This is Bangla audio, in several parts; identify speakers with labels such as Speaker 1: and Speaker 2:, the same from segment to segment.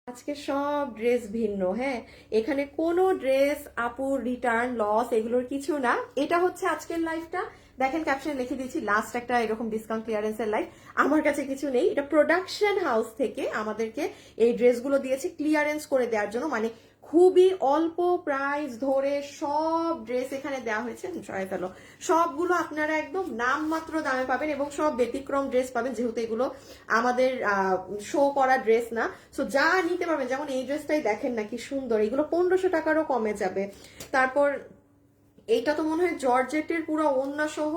Speaker 1: আজকে সব ড্রেস ভিন্ন। হ্যাঁ, এখানে কোনো ড্রেস আপুর রিটার্ন লস এগুলোর কিছু না। এটা হচ্ছে আজকের লাইফটা। দেখেন ক্যাপশন লিখে দিয়েছি লাস্ট একটা এরকম ডিসকাউন্ট ক্লিয়ারেন্সের লাইফ। আমার কাছে কিছু নেই, এটা প্রোডাকশন হাউস থেকে আমাদেরকে এই ড্রেসগুলো দিয়েছে ক্লিয়ারেন্স করে দেওয়ার জন্য। মানে খুবই অল্প প্রাইস ধরে সব ড্রেস এখানে দেওয়া হয়েছে। সরাই ফেলো, সবগুলো আপনারা একদম নামমাত্র দামে পাবেন এবং সব ব্যতিক্রম ড্রেস পাবেন, যেহেতু এগুলো আমাদের শো করা ড্রেস না। সো যা নিতে পারবেন, যেমন এই ড্রেসটাই দেখেন না কি সুন্দর, এগুলো 1500 টাকারও কমে যাবে। তারপর এইটা তো মনে হয় জর্জেটের পুরো ওড়না সহ,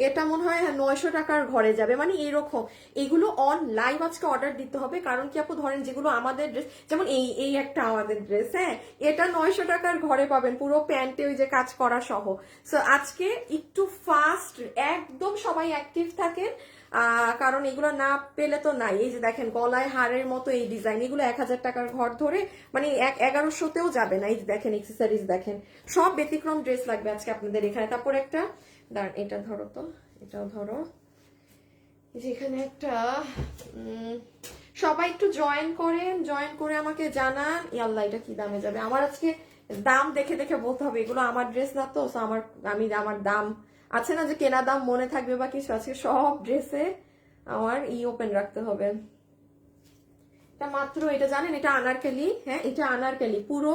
Speaker 1: এটা মনে হয় 900 টাকার ঘরে যাবে। মানে এইরকম এগুলো অন লাইভ আজকে অর্ডার দিতে হবে। কারণ কি আপু, ধরেন যেগুলো আমাদের ড্রেস, যেমন এই এই একটা আমাদের ড্রেস, হ্যাঁ এটা 900 টাকার ঘরে পাবেন পুরো প্যান্টে ওই যে কাজ করা সহ। সো আজকে একটু ফাস্ট, একদম সবাই অ্যাক্টিভ থাকেন, কারণ এগুলো না পেলে তো নাই। এই যে দেখেন গলায় হারের মতো এই ডিজাইন, এগুলো 1000 টাকার ঘর ধরে, মানে 1100তেও যাবে না। এই যে দেখেন এক্সেসরিজ দেখেন, সব ব্যতিক্রম ড্রেস লাগবে আজকে আপনাদের এখানে। তারপর একটা দাঁড়ান, এটা ধরো তো, এটাও ধরো। যেখানে একটা সবাই একটু জয়েন করেন, জয়েন করে আমাকে জানান ইয়াল্লা এটা কি দামে যাবে। আমার আজকে দাম দেখে দেখে বলতে হবে, এগুলো আমার ড্রেস না তো। আমার দাম আছে না যে কেনা দাম মনে থাকবে বা কিছু, আজকে সব ড্রেসে আমার ওপেন রাখতে হবে। এটা মাত্র, এটা জানেন এটা আনারকলি, হ্যাঁ এটা আনারকলি পুরো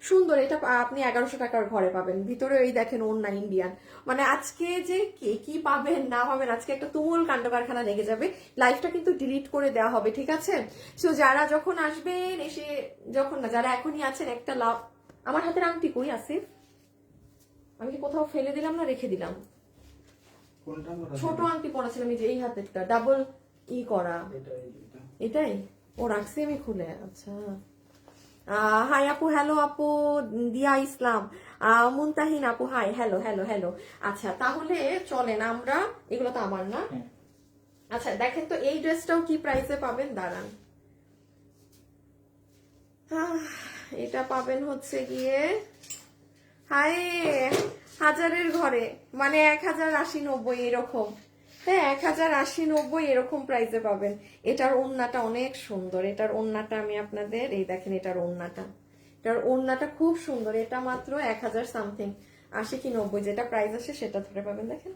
Speaker 1: সুন্দর। এটা আপনি 1100 টাকার ঘরে পাবেন। ভিতরে এই দেখেন ওড়না ইন্ডিয়ান। মানে আজকে যে কে কি পাবেন না পাবেন, আজকে একটা তুমুল কাণ্ড কারখানা লেগে যাবে। লাইফটা কিন্তু ডিলিট করে দেওয়া হবে, ঠিক আছে? সো যারা যখন আসবেন, এসে যখন না, যারা এখনই আছেন একটা লাভ। আমার হাতের আংটি কই আছে? আমি কি কোথাও ফেলে দিলাম না রেখে দিলাম? ছোট আংটি পরা ছিল আমি, যে এই হাতেরটা ডাবল করা, এটাই ও রাখছি আমি খুলে। আচ্ছা, হাই আপু, হ্যালো আপু দিয়া ইসলাম, মুনতাহিন আপু হাই, হ্যালো হ্যালো হ্যালো। আচ্ছা তাহলে চলেন আমরা, এগুলো তো আমার না। আচ্ছা দেখেন তো এই ড্রেসটাও কি প্রাইসে পাবেন, দাঁড়ান। এটা পাবেন হচ্ছে গিয়ে হাই 1000-এর ঘরে, মানে 1080-90 এরকম। হ্যাঁ 1080-90 এরকম প্রাইসে পাবেন। এটার ওড়নাটা অনেক সুন্দর, এটার ওড়নাটা আমি আপনাদের এই দেখেন, এটার ওড়নাটা খুব সুন্দর। এটা মাত্র 1000 সামথিং, 80 কি 90 যেটা প্রাইস আসে সেটা ধরে পাবেন। দেখেন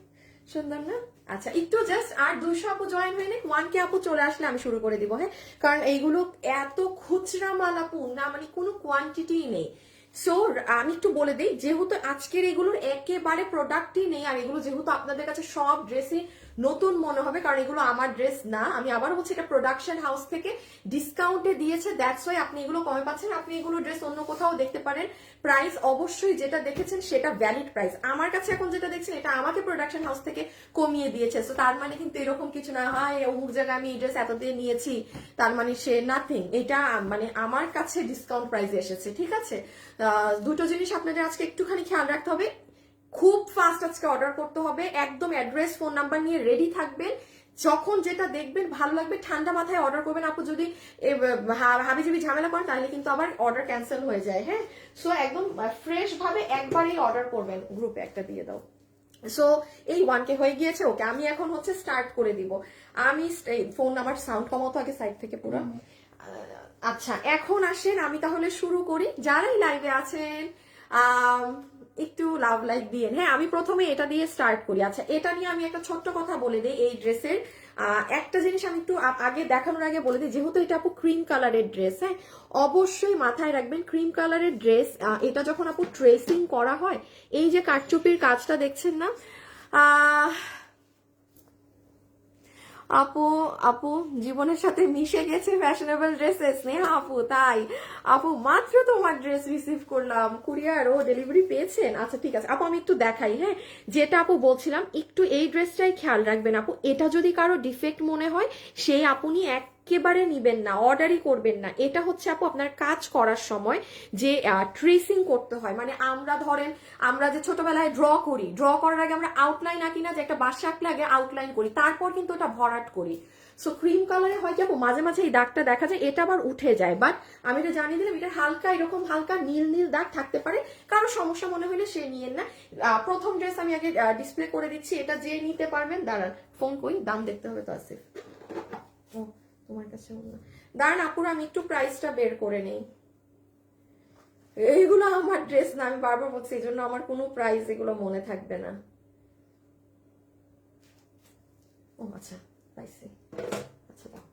Speaker 1: সুন্দর না? আচ্ছা একটু জাস্ট আর 200 আপু জয়েন হয়ে নেক, 1K আপু চলে আসলে আমি শুরু করে দিব। হ্যাঁ, কারণ এইগুলো এত খুচরা মাল আপু না, মানে কোনো কোয়ান্টিটি নেই। সো আমি একটু বলে দিই, যেহেতু আজকের এগুলোর একেবারে প্রোডাক্টই নেই, আর এগুলো যেহেতু আপনাদের কাছে সব ড্রেসই নতুন মনে হবে, কারণ এগুলো আমার ড্রেস না। আমি আবার বলছি, এটা প্রোডাকশন হাউস থেকে ডিসকাউন্টে দিয়েছে, দ্যাটস ওয়াই আপনি এগুলো কমে পাচ্ছেন। আপনি এগুলো ড্রেস অন্য কোথাও দেখতে পারেন, প্রাইস অবশ্যই যেটা দেখেছেন সেটা ভ্যালিড প্রাইস। আমার কাছে এখন যেটা দেখছেন এটা আমাকে প্রোডাকশন হাউস থেকে কমিয়ে দিয়েছে। সো তার মানে কিন্তু এরকম কিছু না হয় অমুক জায়গায় আমি এই ড্রেস এত দিয়ে নিয়েছি তার মানে সে নাথিং। এটা মানে আমার কাছে ডিসকাউন্ট প্রাইসে এসেছে, ঠিক আছে? দুটো জিনিস আপনাদের আজকে একটুখানি খেয়াল রাখতে হবে, খুব ফাস্ট আজকে অর্ডার করতে হবে। একদম অ্যাড্রেস ফোন নাম্বার নিয়ে রেডি থাকবেন। যখন যেটা দেখবেন ভালো লাগবে ঠান্ডা মাথায় অর্ডার করবেন। আপু যদি হাবিজাবি ঝামেলা করেন তাহলে কিন্তু আবার অর্ডার ক্যান্সেল হয়ে যায়। হ্যাঁ, সো একদম ফ্রেশ ভাবে একবারই অর্ডার করবেন। গ্রুপে একটা দিয়ে দাও। সো এই 1K হয়ে গিয়েছে। ওকে, আমি এখন হচ্ছে স্টার্ট করে দিব। আমি ফোন আমার সাউন্ড কমাতো আগে সাইড থেকে পুরো। আচ্ছা এখন আসেন আমি তাহলে শুরু করি। যারাই লাইভে আছেন একটু লাভ লাইক দিয়ে। হ্যাঁ, আমি প্রথমে এটা দিয়ে স্টার্ট করি। আচ্ছা এটা নিয়ে আমি একটা ছোট্ট কথা বলে দিই। এই ড্রেসের একটা জিনিস আমি একটু আগে দেখানোর আগে বলে দিই, যেহেতু এটা আপু ক্রিম কালারের ড্রেস, হ্যাঁ অবশ্যই মাথায় রাখবেন ক্রিম কালারের ড্রেস এটা যখন আপু ট্রেসিং করা হয়, এই যে কারচুপির কাজটা দেখছেন না, আপু আপু জীবনের সাথে মিশে গেছে ফ্যাশনেবল ড্রেসেস। স্নেহা আপু তাই? আপু মাত্র তোমার ড্রেস রিসিভ করলাম, কুরিয়ার ও ডেলিভারি পেয়েছেন? আচ্ছা ঠিক আছে আপু, আমি একটু দেখাই। হ্যাঁ, যেটা আপু বলছিলাম, একটু এই ড্রেসটাই খেয়াল রাখবেন আপু। এটা যদি কারো ডিফেক্ট মনে হয়, সেই আপনি একেবারে নিবেন না, অর্ডারই করবেন না। এটা হচ্ছে আপু আপনার কাজ করার সময় যে ট্রেসিং করতে হয়, মানে আমরা ধরেন আমরা যে ছোটবেলায় ড্র করার আগে আমরা আউটলাইন আঁকি না, যে একটা বাসা আঁকলে আগে আউটলাইন করি, তারপর কিন্তু ওটা ভরাট করি। সো ক্রিম কালারে হয় কি আপু, মাঝে মাঝে এই দাগটা দেখা যায়, এটা আবার উঠে যায়। বাট আমি এটা জানিয়ে দিলাম, এটা হালকা এরকম হালকা নীল নীল দাগ থাকতে পারে, কারো সমস্যা মনে হলে সে নিয়েন না। প্রথম ড্রেস আমি আগে ডিসপ্লে করে দিচ্ছি, এটা যে নিতে পারবেন। দাঁড়ান, ফোন কই, দাম দেখতে হবে তো। আসিফ তোমার কাছে ওড়না দাঁড়ান আপুরা, আমি একটু প্রাইসটা বের করে নেই। এইগুলো আমার ড্রেস না, আমি বারবার বলছি, এই জন্য আমার কোনো প্রাইস এগুলো মনে থাকবে না। ও আচ্ছা, পাইছি। আচ্ছা দাও।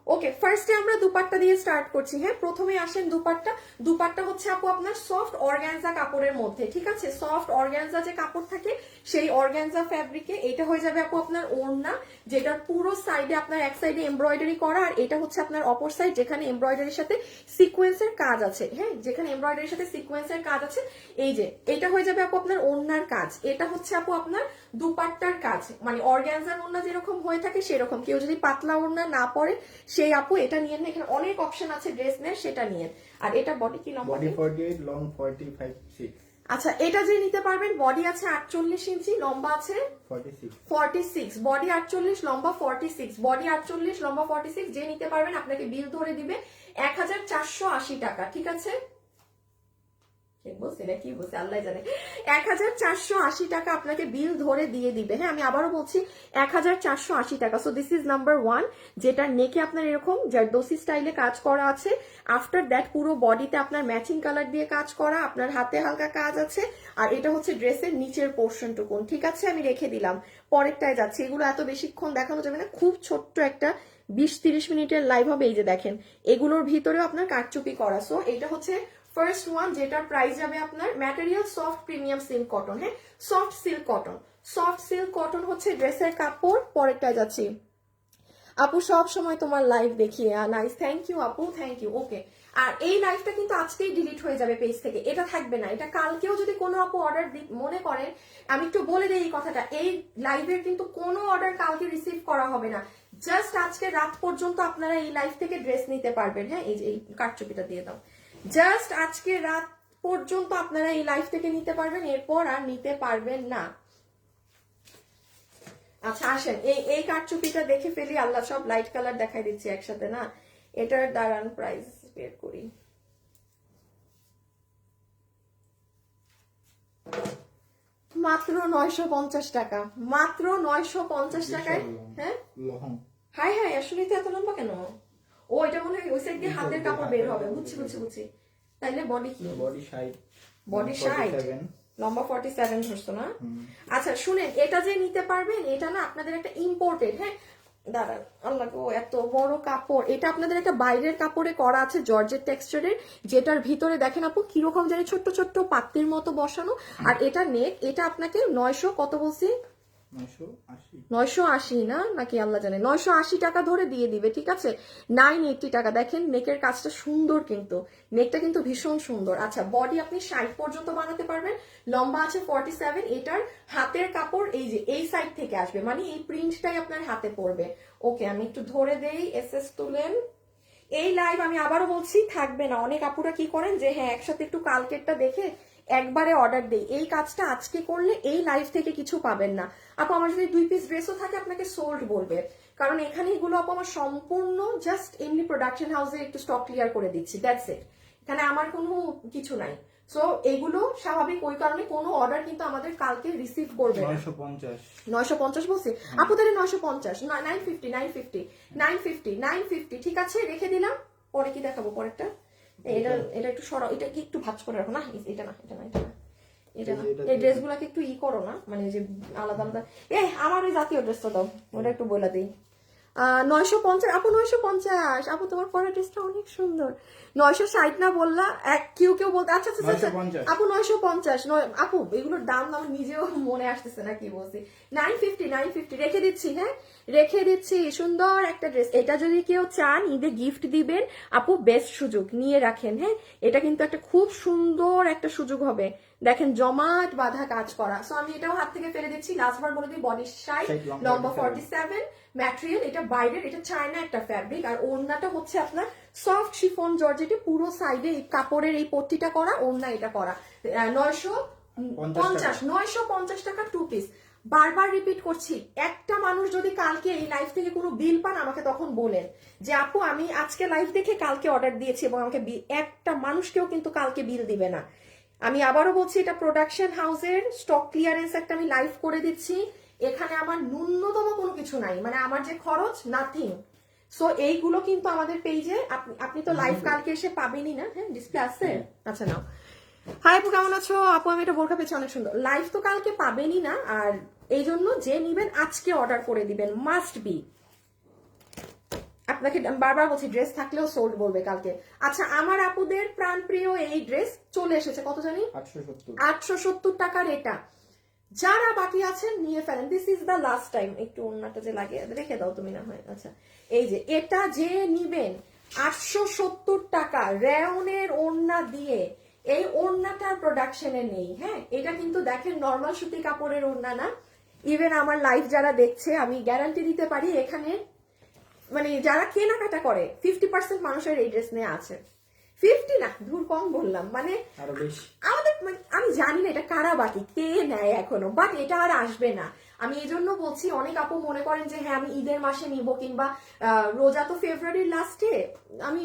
Speaker 1: ওকে, ফার্স্টে আমরা দুপাট্টা দিয়ে স্টার্ট করছি। হ্যাঁ, প্রথমে আসেন দুপাট্টা। দুপাট্টা হচ্ছে আপু আপনার সফট অর্গানজা কাপড়ের মধ্যে, ঠিক আছে? সফট অর্গানজা যে কাপড় থাকে সেই অর্গানজা ফ্যাব্রিকে এটা হয়ে যাবে আপু আপনার ওড়না, যেটার পুরো সাইডে আপনার এক সাইডে এমব্রয়ডারি করা, আর এটা হচ্ছে আপনার অপর সাইড যেখানে এমব্রয়ডারির সাথে সিকোয়েন্সের কাজ আছে। হ্যাঁ, যেখানে এমব্রয়ডারির সাথে সিকোয়েন্সের কাজ আছে, এই যে এটা হয়ে যাবে আপু আপনার ওড়নার কাজ। এটা হচ্ছে আপু আপনার দুপাট্টার কাজ, মানে অর্গানজার ওড়না যেরকম হয়ে থাকে সেরকম। কেউ যদি পাতলা ওড়না না পরে সেই আপু এটা নিয়ে নেন, এখানে অনেক অপশন আছে ড্রেস নেয়, সেটা নিয়ে। আর এটা বডি কি লম্বা?
Speaker 2: Body 48, long 45 6।
Speaker 1: আচ্ছা, এটা যে নিতে পারবেন, বডি আছে 48 ইঞ্চি, লম্বা আছে 46, বডি 48, লম্বা 46, বডি 48, লম্বা 46, যে নিতে পারবেন আপনাকে বিল ধরে দিবে 1480 টাকা, ঠিক আছে? বলছি না কি বলছি আল্লাহ জানে, 1480 টাকা আপনাকে বিল ধরে দিয়ে দিবে। হ্যাঁ, আমি আবারও বলছি 1480 টাকা। সো দিস ইজ নাম্বার 1, যেটা নেকে আপনার এরকম জারদোসি স্টাইলে কাজ করা আছে। আফটার দ্যাট পুরো বডিতে আপনার ম্যাচিং কালার দিয়ে কাজ করা, আপনার হাতে হালকা কাজ আছে। আর এটা হচ্ছে ড্রেসের নিচের পোর্শনটুকুন, ঠিক আছে? আমি রেখে দিলাম, পরেরটায় যাচ্ছি। এগুলো এত বেশিক্ষণ দেখানো যাবে না, খুব ছোট্ট একটা 20-30 মিনিটের লাইভ হবে। এই যে দেখেন, এগুলোর ভিতরেও আপনার কারচুপি করা। সো এটা হচ্ছে ফার্স্ট ওয়ান, যেটার প্রাইস যাবে আপনার, material soft premium silk cotton. হ্যাঁ, soft silk cotton, soft silk cotton হচ্ছে ড্রেসের কাপড়। পরেরটায় যাচ্ছি। আপু সব সময় তোমার লাইভ দেখিয়ে, নাইস, থ্যাংক ইউ আপু, থ্যাংক ইউ। ওকে, আর এই লাইভটা কিন্তু আজকেই ডিলিট হয়ে যাবে পেজ থেকে, এটা থাকবে না। এটা কালকেও যদি কোনো আপু অর্ডার মনে করেন, আমি একটু বলে দিই এই কথাটা, এই লাইভের কিন্তু কোনো অর্ডার কালকে রিসিভ করা হবে না। জাস্ট আজকে রাত পর্যন্ত আপনারা এই লাইভ থেকে ড্রেস নিতে পারবেন। হ্যাঁ, এই যে এই কারচুপিটা দিয়ে দাও। জাস্ট আজকে রাত পর্যন্ত আপনারা এই লাইভ থেকে নিতে পারবেন, এরপর আর নিতে পারবেন না। আচ্ছা আসেন, এই কারচুপিটা দেখে ফেলি। আল্লাহ, সব লাইট কালার দেখাই দিচ্ছি একসাথে না। এটার দাঁড়ান প্রাইস বের করি। মাত্র 950 টাকা, মাত্র 950 টাকায়। হ্যাঁ, হাই হাই, আসলে তো এত লম্বা কেন? ও, এটা মনে হয় ওই সাইড দিয়ে হাতের কাপড় বের হবে। বুঝছি বুঝছি বুঝছি। তাইলে বডি কি?
Speaker 2: বডি 60,
Speaker 1: বডি 60, লম্বা 47 ধরছো না? আচ্ছা শুনেন, এটা যে নিতে পারবেন, এটা না আপনাদের একটা ইম্পোর্টেড। হ্যাঁ, দাঁড়ান, আল্লাহ গো, এত বড় কাপড়। এটা আপনাদের একটা বাইরের কাপড়ে করা আছে, জর্জেট টেক্সচারের, যেটার ভিতরে দেখেন আপু কিরকম জানি ছোট্ট ছোট্ট পাত্তির মতো বসানো। আর এটা নেক, এটা আপনাকে 900 কত বলছি, 980 না নাকি আল্লাহ জানে, 980 টাকা ধরে দিয়ে দিবে, ঠিক আছে? 980 টাকা। দেখেন নেকের কাজটা সুন্দর, কিন্তু নেকটা কিন্তু ভীষণ সুন্দর। আচ্ছা, বডি আপনি 60 পর্যন্ত বানাতে পারবেন, লম্বা আছে 47। এটার হাতের কাপড় এই যে এই সাইড থেকে আসবে, মানে এই প্রিন্টটাই আপনার হাতে পড়বে। ওকে, আমি একটু ধরে দেই, এসএস তুলেন। এই লাইভ আমি আবারও বলছি থাকবে না। অনেক আপুরা কি করেন যে হ্যাঁ একসাথে একটু কালকেরটা দেখে একবারে অর্ডার দেই, এই কাজটা আজকে করলে এই লাইভ থেকে কিছু পাবেন না। আপু আমার যদি 2 পিস ড্রেসও থাকে আপনাকে সোল্ড বলবে, কারণ এখানে এগুলো আপু আমার সম্পূর্ণ জাস্ট এমনি প্রোডাকশন হাউসে একটু স্টক ক্লিয়ার করে দিচ্ছি, দ্যাটস ইট। এখানে আমার কোনো কিছু নাই। সো এগুলো স্বাভাবিক, ওই কারণে কোনো অর্ডার কিন্তু আমাদের কালকে রিসিভ করবে না। 950 বলছি আপু, তাহলে 950, 950, ঠিক আছে, রেখে দিলাম। পরে কি দেখাবো পরেরটা? এটা একটু সরাও, এটা কি একটু ভাঁজ করে রাখো না, এটা না, এটা না, এটা না, এটা না। এই ড্রেসগুলাকে একটু করো না, মানে যে আলাদা আলাদা। আমার ওই জাতীয় ড্রেসটা দাও, ওটা একটু বলে দিই। 950 আপু, 950 আপু, তোমার পরের ড্রেসটা অনেক সুন্দর। 960 না বললা, কেউ কেউ বলতে, আচ্ছা আচ্ছা আপু 950 আপু, এগুলোর দাম আমার নিজেও মনে আসতেছে না কি বলছি। 950 রেখে দিচ্ছি। হ্যাঁ, রেখে দিচ্ছি। সুন্দর একটা ড্রেস, এটা যদি কেউ চান ঈদে গিফট দিবেন আপু, বেস্ট সুযোগ নিয়ে রাখেন। হ্যাঁ, এটা কিন্তু একটা খুব সুন্দর একটা সুযোগ হবে। দেখেন জমাট বাঁধা কাজ করা। সো আমি এটাও হাত থেকে ফেলে দিচ্ছি। লাস্টবার বলে দিই, বডি 60, লম্বা 47, ম্যাটেরিয়াল এটা বাইরের, এটা চায়না একটা ফ্যাব্রিক। আর ওড়নাটা হচ্ছে আপনার সফট শিফন জর্জেটে, পুরো সাইডে কাপড়ের এই পট্টিটা করা, ওড়না এটা করা। 950 টাকা 2 পিস। বারবার রিপিট করছি, একটা মানুষ যদি কালকে এই লাইভ থেকে কোনো বিল পান আমাকে তখন বলেন যে আপু আমি আজকে লাইভ দেখে কালকে অর্ডার দিয়েছি, এবং আমাকে একটা মানুষকেও কিন্তু কালকে বিল দিবে না। আমি আবারও বলছি, এটা প্রোডাকশন হাউসের স্টক ক্লিয়ারেন্স একটা আমি লাইভ করে দিচ্ছি। এখানে আমার ন্যূনতম কোনো কিছু নাই, মানে আমার যে খরচ নাথিং, সো এইগুলো কিন্তু আমাদের পেজে আপনি তো লাইভ কালকে এসে পাবেনই না, হ্যাঁ ডিসপ্লে আছে, আচ্ছা নাও। হাই আপু কেমন আছো? আপু আমি এটা বোরখা পেয়েছি অনেক সুন্দর। লাইভ তো কালকে পাবেনই না, আর এই জন্য যে নিবেন আজকে অর্ডার করে দিবেন, মাস্ট বি। আপনাকে বারবার বলছি ড্রেস থাকলেও সোল্ড বলবে কালকে। আচ্ছা আমার আপুদের প্রাণপ্রিয় এই ড্রেস চলে এসেছে, কত জানি 870 টাকার। এটা যারা বাকি আছেন নিয়ে ফেলেন, this is the last time. একটু ওড়নাটা যে লাগে রেখে দাও তুমি না হয়, আচ্ছা এই যে এটা যে নিবেন 870 টাকা রেয়নের ওড়না দিয়ে। এই ওড়নাটার প্রোডাকশনে নেই, হ্যাঁ এটা কিন্তু দেখেন নর্মাল সুতি কাপড়ের ওড়না না। ইভেন আমার লাইভ যারা দেখছে আমি গ্যারান্টি দিতে পারি এখানে মানে যারা কেনাকাটা করে 50% মানুষের এই ড্রেস নিয়ে আছে। 50 না, দূর কম বললাম, মানে
Speaker 2: আরো বেশি।
Speaker 1: আমাদের আমি জানি না এটা কারা বাকি কে নেয় এখনো, বাট এটা আর আসবে না। আমি এই জন্য বলছি, অনেক আপু মনে করেন যে হ্যাঁ আমি ঈদের মাসে নিব, কিংবা রোজা তো ফেব্রুয়ারির লাস্টে, আমি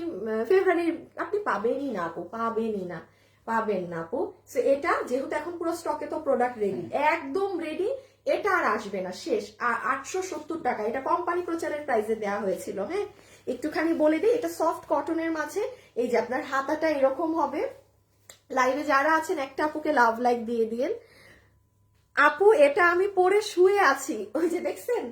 Speaker 1: ফেব্রুয়ারির আপনি পাবেনই না আপু, পাবেনই না, পাবেন না আপু। সো এটা যেহেতু এখন পুরো স্টকে তো প্রোডাক্ট রেডি, একদম রেডি, এটা আর আসবে না, শেষ। আর 870 টাকা, এটা কোম্পানি প্রচারের প্রাইসে দেওয়া হয়েছিল। হ্যাঁ একটুখানি বলে দিই, এটা সফট কটনের মাঝে এই যে আপনার হাতাটা এরকম হবে। লাইভে যারা আছেন একটা আপুকে লাভ লাইক দিয়ে দিয়েন। আপু এটা আমি পরে শুয়ে আছি, ওই যে দেখছেন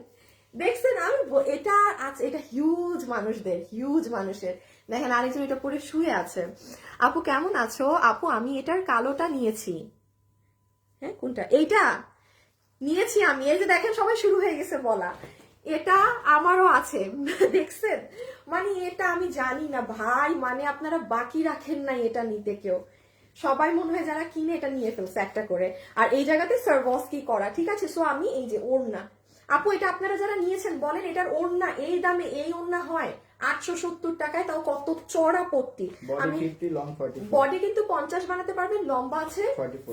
Speaker 1: দেখছেন আমি এটা আছে, এটা হিউজ মানুষদের, হিউজ মানুষের। দেখেন আরেকজন এটা পরে শুয়ে আছে। আপু কেমন আছো? আপু আমি এটার কালোটা নিয়েছি। হ্যাঁ কোনটা? এইটা নিয়েছি আমি, এই যে দেখেন সবাই শুরু হয়ে গেছে বলা। এটা আমারও আছে দেখছেন, মানে এটা আমি জানি না ভাই, মানে আপনারা বাকি রাখেন নাই এটা নিতে কেউ, সবাই মনে হয় যারা কিনে এটা নিয়ে ফেলছে একটা করে। আর এই জায়গাতে সার্ভসকি করা, ঠিক আছে। সো আমি এই যে ওড়না, আপু এটা আপনারা যারা নিয়েছেন বলেন এটার ওড়না এই দামে, এই ওড়না হয় 870 টাকায়, তাও কত চড়া পট্টি। আমি বডি কিন্তু 50 বানাতে পারবেন, লম্বা আছে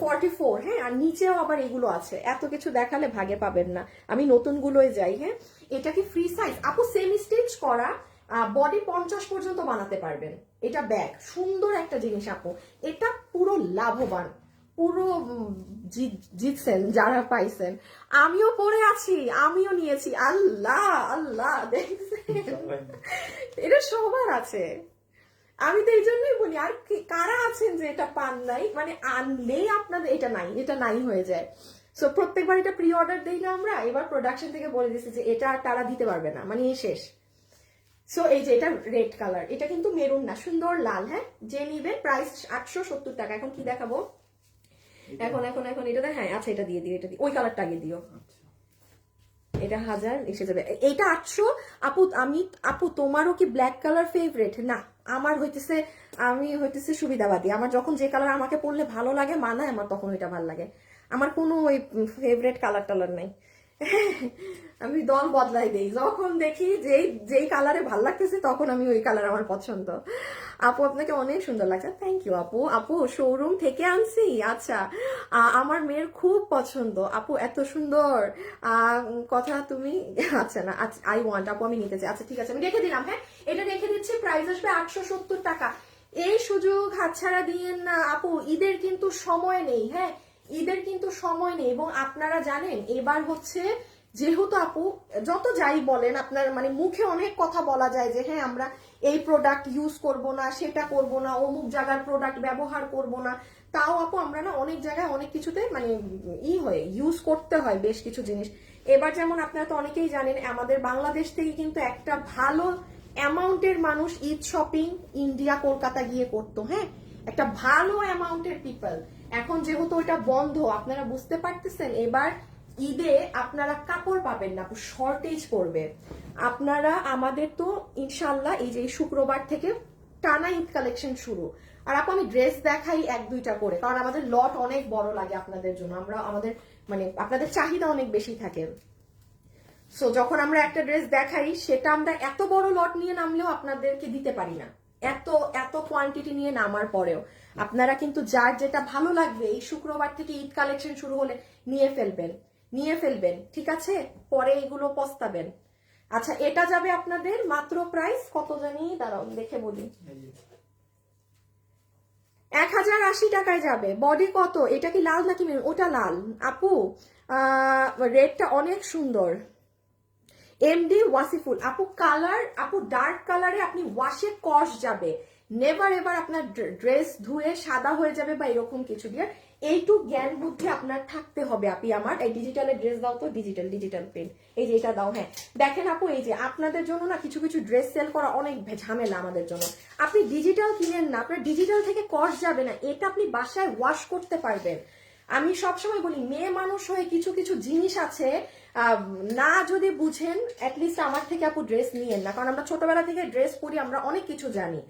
Speaker 1: 44, হ্যাঁ আর নিচেও আবার এগুলো আছে। এত কিছু দেখালে ভাগে পাবেন না, আমি নতুন গুলোই যাই। হ্যাঁ এটা কি ফ্রি সাইজ আপু? সেমি স্টিচ করা, বডি 50 পর্যন্ত বানাতে পারবেন। এটা ব্যাগ সুন্দর একটা জিনিস আপু, এটা পুরো লাভবান, পুরো জিতছেন যারা পাইছেন। আমিও পরে আছি, আমিও নিয়েছি, আল্লাহ আল্লাহ দেখছেন এটা সবার আছে। আমি তো এই জন্যই বলি, আর কারা আছেন যে এটা পান নাই, মানে আনলেই আপনাদের এটা নাই, এটা নাই হয়ে যায়। সো প্রত্যেকবার এটা প্রি অর্ডার দিই না আমরা, এবার প্রোডাকশন থেকে বলে দিচ্ছে যে এটা তারা দিতে পারবে না, মানে শেষ। সো এই যে এটা রেড কালার, এটা কিন্তু মেরুন না, সুন্দর লাল। হ্যাঁ যে নিবে প্রাইস 870 টাকা। এখন কি দেখাবো? এখন এখন এখন এটা হ্যাঁ আচ্ছা এটা দিয়ে দিও, এটা দিয়ে ওই কালারটা আগে দিও, এটা 1000 এসে যাবে। এইটা 800 আপু। আপু তোমারও কি ব্ল্যাক কালার ফেভারিট? না আমার আমি হইতেছে সুবিধাবাদী, আমার যখন যে কালার আমাকে পরলে ভালো লাগে মানায় আমার, তখন ওইটা ভালো লাগে। আমার কোনো ওই ফেভারিট কালার টালার নাই আমি দল বদলাই দেই, যখন দেখি যেই কালারে ভাল লাগতেছে তখন আমি ওই কালার আমার পছন্দ। আপু আপনাকে অনেক সুন্দর লাগছে, থ্যাংক ইউ আপু। আপু শোরুম থেকে আনছি, আচ্ছা আমার মেয়ের খুব পছন্দ আপু, এত সুন্দর কথা তুমি, আচ্ছা না আই ওয়ান্ট আপু, আমি নিতে চাই। আচ্ছা ঠিক আছে আমি রেখে দিলাম। হ্যাঁ এটা রেখে দিচ্ছি, প্রাইস আসবে 870 টাকা। এই সুযোগ হাতছাড়া দিয়েন না আপু, ঈদের কিন্তু সময় নেই। হ্যাঁ ঈদের কিন্তু সময় নেই, এবং আপনারা জানেন এবার হচ্ছে যেহেতু আপু যত যাই বলেন আপনার মানে মুখে অনেক কথা বলা যায় যে হ্যাঁ আমরা এই প্রোডাক্ট ইউজ করব না, সেটা করব না, অমুক জায়গার প্রোডাক্ট ব্যবহার করব না, তাও আপু আমরা না অনেক জায়গায় অনেক কিছুতে মানে হয়ে ইউজ করতে হয় বেশ কিছু জিনিস। এবার যেমন আপনারা তো অনেকেই জানেন আমাদের বাংলাদেশ থেকে কিন্তু একটা ভালো অ্যামাউন্টের মানুষ ঈদ শপিং ইন্ডিয়া কলকাতা গিয়ে করতো। হ্যাঁ একটা ভালো অ্যামাউন্টের পিপল, এখন যেহেতু ওইটা বন্ধ আপনারা বুঝতে পারতেছেন, এবার ঈদে আপনারা কাপড় পাবেন না, শর্টেজ পড়বে। আপনারা আমাদের তো ইনশাল্লাহ এই যে শুক্রবার থেকে টানা ঈদ কালেকশন শুরু। আর আপু আমি ড্রেস দেখাই 1-2টা করে, কারণ আমাদের লট অনেক বড় লাগে আপনাদের জন্য, আমরা আমাদের মানে আপনাদের চাহিদা অনেক বেশি থাকে। সো যখন আমরা একটা ড্রেস দেখাই সেটা আমরা এত বড় লট নিয়ে নামলেও আপনাদেরকে দিতে পারি না, এত এত কোয়ান্টিটি নিয়ে নামার পরেও। আপনারা কিন্তু যার যেটা ভালো লাগবে এই শুক্রবার থেকে ঈদ কালেকশন শুরু হলে নিয়ে ফেলবেন, ঠিক আছে, পরে এগুলো পস্তাবেন। আচ্ছা এটা যাবে আপনাদের মাত্র প্রাইস কত জানি, দাঁড়াও দেখে বলি, 1080 টাকায় যাবে। বডি কত? এটা কি লাল নাকি মেরুন? ওটা লাল আপু, রেডটা অনেক সুন্দর। এমডি ওয়াসিফুল আপু, কালার আপু ডার্ক কালারে আপনি ওয়াশে কস যাবে, নেভার এভার আপনার ড্রেস ধুয়ে সাদা হয়ে যাবে বা এরকম কিছু দিয়ে। এইটুক জ্ঞান বুদ্ধি আপনার থাকতে হবে আপি আমার। এই ডিজিটালের ড্রেস দাও তো, ডিজিটাল প্রিন্ট, এই যে এটা দাও। হ্যাঁ দেখেন আপু, এই যে আপনাদের জন্য না কিছু কিছু ড্রেস সেল করা অনেক ঝামেলা আমাদের জন্য। আপনি ডিজিটাল কিনেন না, আপনার ডিজিটাল থেকে কস যাবে না, এটা আপনি বাসায় ওয়াশ করতে পারবেন। আমি সবসময় বলি মেয়ে মানুষ হয়ে কিছু কিছু জিনিস আছে না যদি বুঝেন, অ্যাটলিস্ট আমার থেকে আপু ড্রেস নিয়েন না, কারণ আমরা ছোটবেলা থেকে ড্রেস পরি, আমরা অনেক কিছু জানি।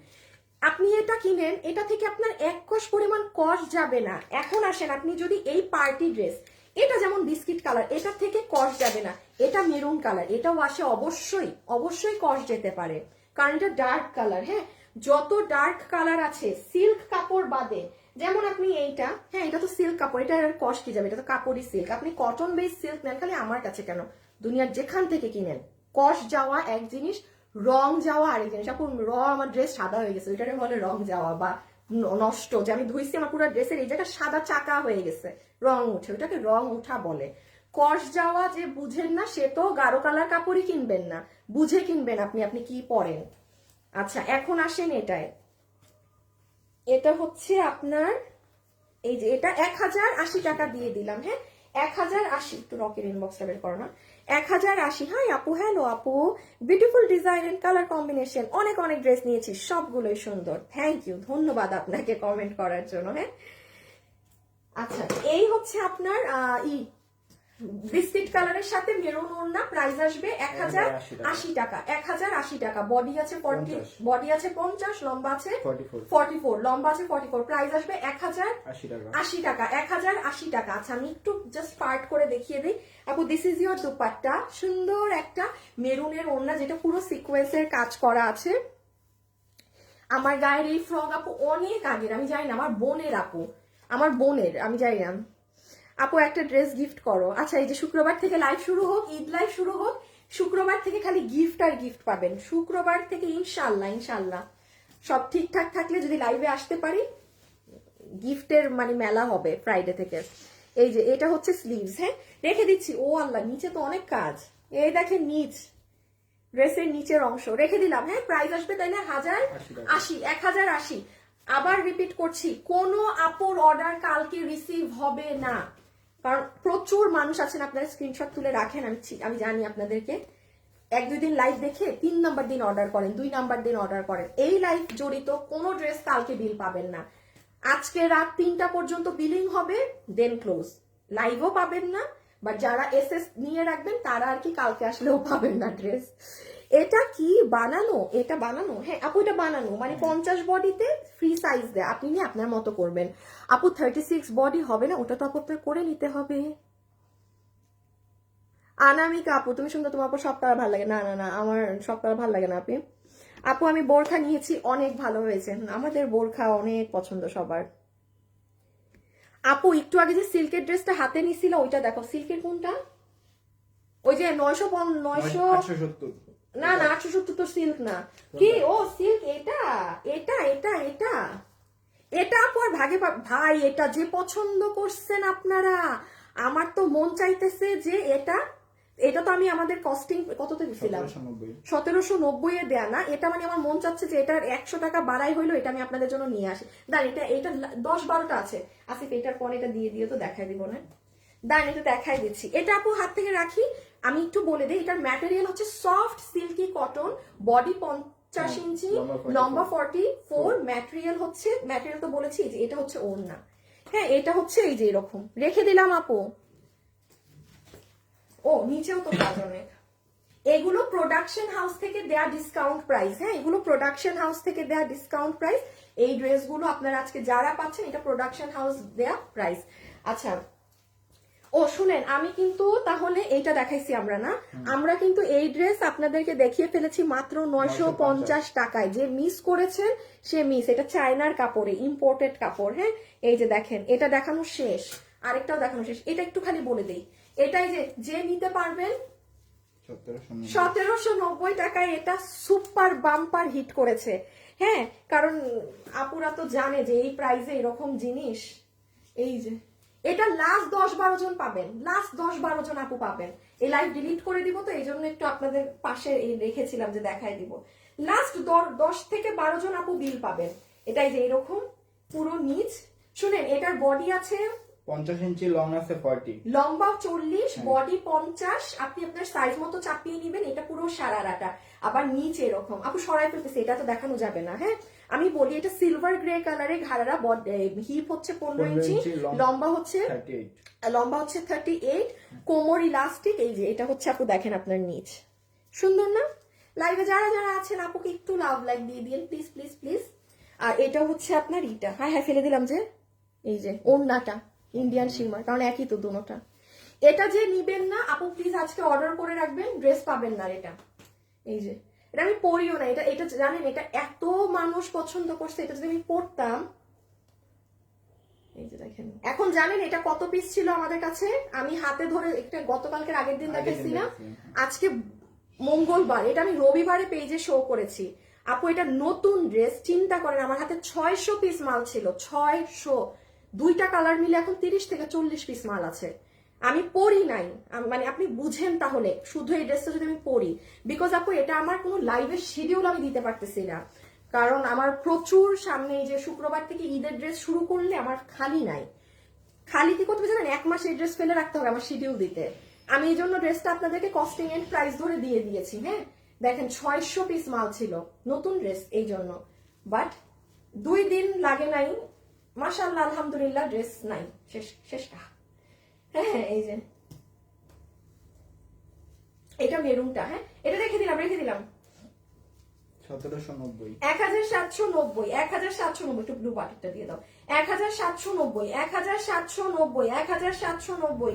Speaker 1: আপনি এটা কিনেন, এটা থেকে আপনার এক কস পরিমাণ কস যাবে না। এখন আসেন, আপনি যদি এই পার্টি ড্রেস, এটা যেমন বিস্কিট কালার, এটা থেকে কস যাবে না। এটা মেরুন কালার, এটা ওয়াশে অবশ্যই কস যেতে পারে, কারণ এটা ডার্ক কালার। হ্যাঁ যত ডার্ক কালার আছে সিল্ক কাপড় বাদে, যেমন আপনি এইটা, হ্যাঁ এটা তো সিল্ক কাপড়, এটা কস কি যাবে, এটা তো কাপড়ই সিল্ক। আপনি কটন বেস সিল্ক নেন, খালি আমার কাছে কেন, দুনিয়ার যেখান থেকে কিনেন, কস যাওয়া এক জিনিস, রং যাওয়া আরেক জিনিস। আপু আমার ড্রেস সাদা হয়ে গেছে, ওইটারে বলে রং যাওয়া বা নষ্ট, যে আমি ধুইছি আমার পুরো ড্রেসের এই জায়গা সাদা চাকা হয়ে গেছে, রং উঠে, ওইটাকে রং উঠা বলে। কস যাওয়া যে বুঝেন না, সে তো গাঢ় কালার কাপড়ই কিনবেন না, বুঝে কিনবেন আপনি কি পরেন। আচ্ছা এখন আসেন এটায়, এটা হচ্ছে আপনার এই যে এটা 1080 টাকা দিয়ে দিলাম। হ্যাঁ 1080, একটু রকের ইনবক্সটা বের করো না। 1080। হাই আপু, হ্যালো আপু, beautiful design and colour combination, অনেক ড্রেস নিয়েছি, সবগুলোই সুন্দর, থ্যাংক ইউ, ধন্যবাদ আপনাকে কমেন্ট করার জন্য। হ্যাঁ আচ্ছা এই হচ্ছে আপনার বিস্কিট কালারের সাথে মেরুন ওড়না, প্রাইস আসবে 1080 টাকা। 1080 টাকা, বডি আছে 40, বডি আছে 50, লম্বা আছে 44, লম্বা আছে 44, প্রাইস আসবে 1080 টাকা। 1080 টাকা। আচ্ছা আমি একটু জাস্ট পার্ট করে দেখিয়ে দিই আপু, দিস ইজ ইউর দুপাট্টা, সুন্দর একটা মেরুনের ওড়না, যেটা পুরো সিকোয়েন্সের কাজ করা আছে। আমার গায়ের এই ফ্রক আপু অনেক আগের, আমি জানি না, আমার বোনের আপু, আমার বোনের, আমি জানি না আপু একটা ড্রেস গিফট করো। আচ্ছা এই যে শুক্রবার থেকে লাইভ শুরু হোক, ঈদ লাইভ শুরু হোক, শুক্রবার থেকে খালি গিফট আর গিফট পাবেন, শুক্রবার থেকে ইনশাল্লাহ সব ঠিকঠাক থাকলে যদি লাইভে আসতে পারি, গিফটের মানে মেলা হবে ফ্রাইডে থেকে। এই যে এটা হচ্ছে স্লিভস, হ্যাঁ রেখে দিচ্ছি। ও আল্লাহ, নিচে তো অনেক কাজ, এই দেখেন নিচ, ড্রেসের নিচের অংশ রেখে দিলাম। হ্যাঁ প্রাইস আসবে তাই না 1080। আবার রিপিট করছি, কোনো আপুর অর্ডার কালকে রিসিভ হবে না, কারণ প্রচুর মানুষ আছেন আপনারা স্ক্রিনশট তুলে রাখেন, আমি জানি আপনাদেরকে, 1-2 দিন লাইভ দেখে 3 নাম্বার দিন অর্ডার করেন, 2 নাম্বার দিন অর্ডার করেন। এই লাইভ জড়িত কোনো ড্রেস কালকে বিল পাবেন না। আজকে রাত 3টা পর্যন্ত বিলিং হবে, দেন ক্লোজ, লাইভও পাবেন না, বাট যারা এসএস নিয়ে রাখবেন তারা আর কি কালকে আসলেও পাবেন না ড্রেস। এটা কি বানানো, এটা বানানো, হ্যাঁ আপু এটা বানানো, মানে 50 বডিতে ফ্রি সাইজ দেয়, আপনি নিয়ে আপনার মতো করবেন। আপু 36 বডি হবে না, ওটা তো আপু আপনার করে নিতে হবে। আনামিকা আপু তুমি সুন্দর, তোমার আপু সব কালার ভালো লাগে, না আমার সব কালার ভালো লাগে না আপনি। আপু আমি বোরখা নিয়েছি, অনেক ভালো হয়েছে, আমাদের বোরখা অনেক পছন্দ সবার। আপু একটু আগে যে সিল্কের ড্রেসটা হাতে নিছিল, ওইটা দেখো, সিল্কের কোনটা, ওই যে 970, না 870 তো সিল্ক না, কি ও সিল্ক, এটা আপু আর ভাগে ভাই, এটা যে পছন্দ করছেন আপনারা, আমার তো মন চাইতেছে যে এটা তো আমি আমাদের কস্টিং কততে দিছিলাম, 1790 এ দেয়া না, এটা মানে আমার মন চাচ্ছে যে এটার 100 টাকা বাড়াই হইলো, এটা আমি আপনাদের জন্য নিয়ে আসি। দাঁড় এটা 10-12টা আছে, আসিফ এটার পরে এটা দিয়ে দিও তো, দেখাই দিব না, দাঁড় এটা দেখাই দিচ্ছি। এটা আপু হাত থেকে রাখি, আমি একটু বলে দিই, এটার ম্যাটেরিয়াল হচ্ছে সফট সিল্কি কটন, বডি 50 ইঞ্চি, লম্বা 44, ম্যাটেরিয়াল তো বলেছি যে এটা হচ্ছে ওড়না। হ্যাঁ এটা হচ্ছে এই যে এরকম রেখে দিলাম আপু। ও নিচেও তো কাজ অনেক, এগুলো প্রোডাকশন হাউস থেকে দেয়া ডিসকাউন্ট প্রাইস। হ্যাঁ এগুলো প্রোডাকশন হাউস থেকে দেয়া ডিসকাউন্ট প্রাইস, এই ড্রেসগুলো আপনারা আজকে যারা পাচ্ছেন এটা প্রোডাকশন হাউস দেয়া প্রাইস। আচ্ছা ও শুনেন, আমি কিন্তু তাহলে এইটা দেখাইছি আমরা না, আমরা কিন্তু এই ড্রেস আপনাদেরকে দেখিয়ে ফেলেছি মাত্র 950 টাকায়, যে মিস করেছেন সে মিস, এটা চায়নার কাপড়ে, ইম্পোর্টেড কাপড়। হ্যাঁ এই যে দেখেন, এটা দেখানো শেষ, আরেকটাও দেখানো শেষ, এটা একটু খালি বলে দেই, এটাই যে নিতে পারবেন 1790 টাকায়, এটা সুপার বাম্পার হিট করেছে। হ্যাঁ কারণ আপুরা তো জানে যে এই প্রাইসে এরকম জিনিস, এই যে এটা লাস্ট 10-12 জন পাবেন, লাস্ট 10-12 জন আপু পাবেন। এই লাইভ ডিলিট করে দিব, তো এই জন্য একটু আপনাদের পাশে রেখেছিলাম যে দেখাই দিব। লাস্ট 10 থেকে 12 জন আপু বিল পাবেন। এটাই যে এরকম পুরো নিচ, শুনেন এটার বডি আছে
Speaker 2: 50 ইঞ্চি, লং আছে 40,
Speaker 1: লম্বা 40, বডি 50। আপনি আপনার সাইজ মতো চাপিয়ে নিবেন। এটা পুরো সারারাটা, আবার নিচে এরকম। আপু সরাই ফেলতেছে, এটা তো দেখানো যাবে না। হ্যাঁ আমি বলি, এটা সিলভার গ্রে কালারে ঘাড়া, হিপ হচ্ছে 15 ইঞ্চি, লম্বা হচ্ছে 38, কোমর ইলাস্টিক। এই যে এটা হচ্ছে আপু দেখেন আপনার নিচ, সুন্দর না? লাইভে যারা যারা আছেন আপুকে একটু লাভ লাইক দিয়ে দিন প্লিজ প্লিজ প্লিজ। আর এটা হচ্ছে আপনার ইটা, হ্যাঁ হ্যাঁ ফেলে দিলাম যে, এই যে ওড়নাটা ইন্ডিয়ান শিমার, কারণ একই তো দুটোটা। এটা যে নিবেন না আপু প্লিজ আজকে অর্ডার করে রাখবেন, ড্রেস পাবেন না এটা। এই যে এটা আমি পরিও না, এটা এটা জানেন এটা এত মানুষ পছন্দ করছে, এটা যদি আমি পরতাম। এই যে দেখেন, এখন জানেন এটা কত পিস ছিল আমাদের কাছে, আমি হাতে ধরে একটা গতকালকের আগের দিন দেখাইছি না, আজকে মঙ্গলবার, এটা আমি রবিবারে পেজে শো করেছি। আপু এটা নতুন ড্রেস, চিন্তা করেন আমার হাতে 600 পিস মাল ছিল, 600, দুইটা কালার মিলে এখন 30 থেকে 40 পিস মাল আছে। আমি পরি নাই, মানে আপনি বুঝেন তাহলে শুধু এই ড্রেসটা যদি আমি পরি, বিকজ আপু এটা আমার কোনো লাইভের শিডিউল আমি দিতে পারতেছি না, কারণ আমার প্রচুর সামনে এই যে শুক্রবার থেকে ঈদের ড্রেস শুরু করলে আমার খালি নাই। খালি কি করতে জানেন, 1 মাস এই ড্রেস ফেলে রাখতে হবে আমার শিডিউল দিতে। আমি এই জন্য ড্রেসটা আপনাদেরকে কস্টিং এন্ড প্রাইস ধরে দিয়ে দিয়েছি। হ্যাঁ দেখেন 600 পিস মাল ছিল, নতুন ড্রেস এই জন্য, বাট 2 দিন লাগে নাই, মাশাআল্লাহ আলহামদুলিল্লাহ ড্রেস নাই, শেষটা। হ্যাঁ এই যে এটা মেরুনটা, হ্যাঁ এটা রেখে দিলাম
Speaker 2: 1790,
Speaker 1: 1790, 1790, একটু ব্লু বাটিকটা দিয়ে দাও। 1790, 1790, 1790,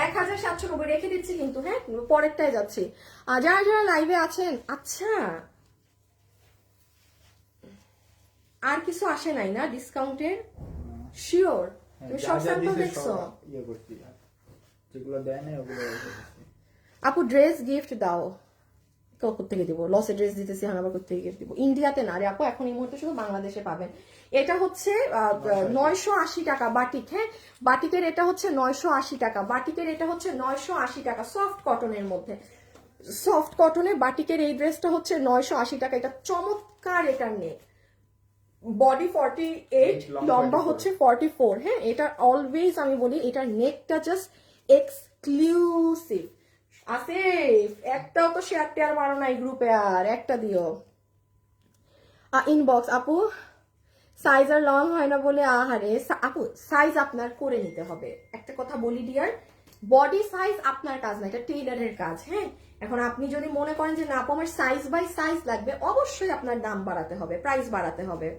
Speaker 1: 1790 রেখে দিচ্ছি কিন্তু, হ্যাঁ পরেরটায় যাচ্ছি। আর যারা যারা লাইভে আছেন, আচ্ছা আর কিছু আসে নাই না ডিসকাউন্টের? শিওর তুমি সব স্যাম্পল দেখছো?
Speaker 2: ইয়ে করছি, যেগুলো দেয় না ওগুলো
Speaker 1: আপু ড্রেস গিফট দাও, থেকে দিব, লসে ড্রেস দিতেছি, আবার থেকে গিফট দিব। ইন্ডিয়াতে না রে আপু, এখন এই মুহূর্তে শুধু বাংলাদেশে পাবেন। এটা হচ্ছে 980 টাকা বাটিক। হ্যাঁ বাটিকের এটা হচ্ছে 980 টাকা, বাটিকের এটা হচ্ছে 980 টাকা, সফট কটনের মধ্যে, সফট কটনের বাটিকের এই ড্রেসটা হচ্ছে 980 টাকা। এটা চমৎকার, এটার নেক, বডি 48, লম্বা হচ্ছে 44। হ্যাঁ এটা অলওয়েজ আমি বলি এটার নেকটা জাস্ট এক্সক্লুসিভ। আসিফ একটাও তো শেয়ার টেয়ার মারো নাই গ্রুপে, আর একটা দিও। ইনবক্স আপু সাইজ আর লং হয় না বলে, আহারে আপু সাইজ আপনার করে নিতে হবে। একটা কথা বলি ডিয়ার, বডি সাইজ আপনার কাজ না, এটা টেইলারের কাজ। হ্যাঁ এখন আপনি যদি মনে করেন যে না আপু আমার সাইজ বাই সাইজ লাগবে, অবশ্যই আপনার দাম বাড়াতে হবে, প্রাইস বাড়াতে হবে।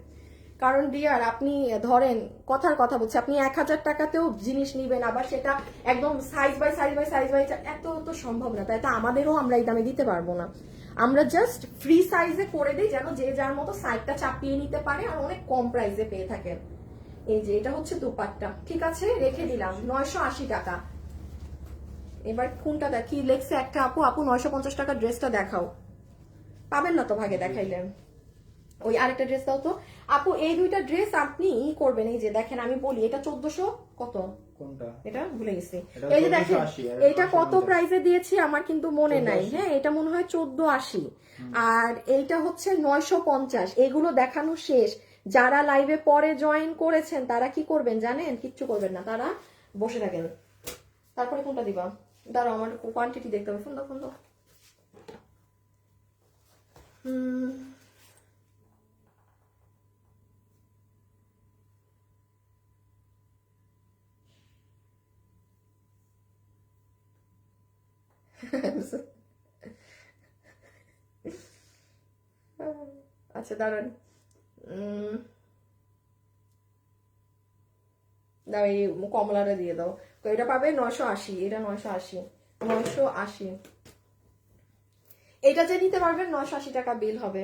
Speaker 1: কারণ ডিয়ার আপনি ধরেন কথার কথা বলছি, আপনি 1000 টাকাতেও জিনিস নিবেন, আবার সেটা একদম size by size by size by, এত তো সম্ভব না, তাই তো আমাদেরও আমরা এই দামে দিতে পারবো না। আমরা জাস্ট ফ্রি সাইজে করে দিই, যেন যে যার মতো সাইজটা চাপিয়ে নিতে পারে, আর অনেক কম প্রাইসে পেয়ে থাকেন। এই যে এটা হচ্ছে দুপাট্টা, ঠিক আছে রেখে দিলাম 980 টাকা। এবার কোনটা দেখি লেখছে একটা আপু, 950 টাকা ড্রেসটা দেখাও, পাবেন না তো ভাগে দেখাইলেন। ওই আরেকটা ড্রেস দাও তো আপু, এই দুইটা ড্রেস আপনি করবেন। এই যে দেখেন আমি বলি এটা 1400 কত,
Speaker 2: কোনটা
Speaker 1: এটা ভুলে গেছি। এই যে দেখেন এটা কত প্রাইসে দিয়েছি আমার কিন্তু মনে নাই। হ্যাঁ এটা মনে হয় 1480, আর এইটা হচ্ছে 950। এগুলো দেখানো শেষ। যারা লাইভে পরে জয়েন করেছেন তারা কি করবেন জানেন, কিচ্ছু করবেন না, তারা বসে থাকেন। তারপরে কোনটা দিবা, দাঁড়াও আমার কোয়ান্টিটি দেখতে হবে। ফোন দাও আচ্ছা দাঁড়ান, দাও এই কমলাটা দিয়ে দাও। তো এটা পাবে 980, এটা 980। এটা যে নিতে পারবেন 980 টাকা বিল হবে।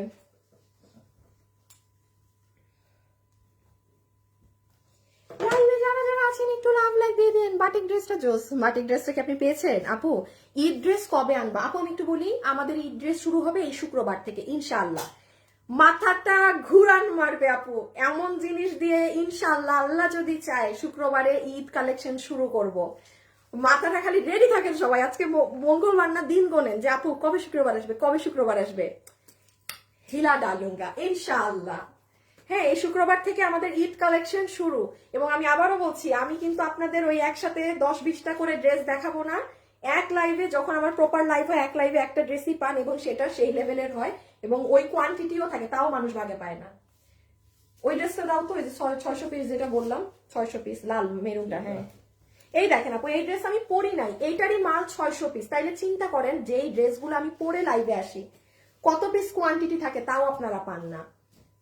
Speaker 1: লাইভে যারা যারা আছেন একটু লাভ লাইক দিয়ে দেন। বাটিক ড্রেসটা জোস, বাটিক ড্রেসটা কি আপনি পেয়েছেন? আপু ঈদ ড্রেস কবে আনবা? আপু আমি একটু বলি, আমাদের ঈদ ড্রেস শুরু হবে এই শুক্রবার থেকে ইনশাআল্লাহ। মাথাটা ঘুরান মারবে আপু, এমন জিনিস দিয়ে ইনশাআল্লাহ আল্লাহ যদি চায় শুক্রবারে ঈদ কালেকশন শুরু করব। মাথাটা খালি রেডি থাকেন সবাই, আজকে মঙ্গলবার না, দিন গোনেন যে আপু কবে শুক্রবার আসবে, কবে শুক্রবার আসবে, হিলা ডালুঙ্গা ইনশাআল্লাহ। হ্যাঁ, এই শুক্রবার থেকে আমাদের ঈদ কালেকশন শুরু। এবং আমি আবারও বলছি, আমি কিন্তু আপনাদের ওই একসাথে 10-20টা করে ড্রেস দেখাবো না। এক লাইভে, যখন আমার প্রপার লাইভ হয়, এক লাইভে একটা ড্রেসই পান এবং সেটা সেই লেভেলের হয় এবং ওই কোয়ান্টিটিও থাকে, তাও মানুষ ভাগে পায় না। ওই ড্রেসটা দাও তো, ওই যে 600 পিস যেটা বললাম, 600 পিস লাল মেরুনটা। হ্যাঁ, এই দেখেন আপু, এই ড্রেস আমি পরি নাই, এইটারই মাল 600 পিস। তাইলে চিন্তা করেন যে এই ড্রেসগুলো আমি পরে লাইভে আসি, কত পিস কোয়ান্টিটি থাকে তাও আপনারা পান না।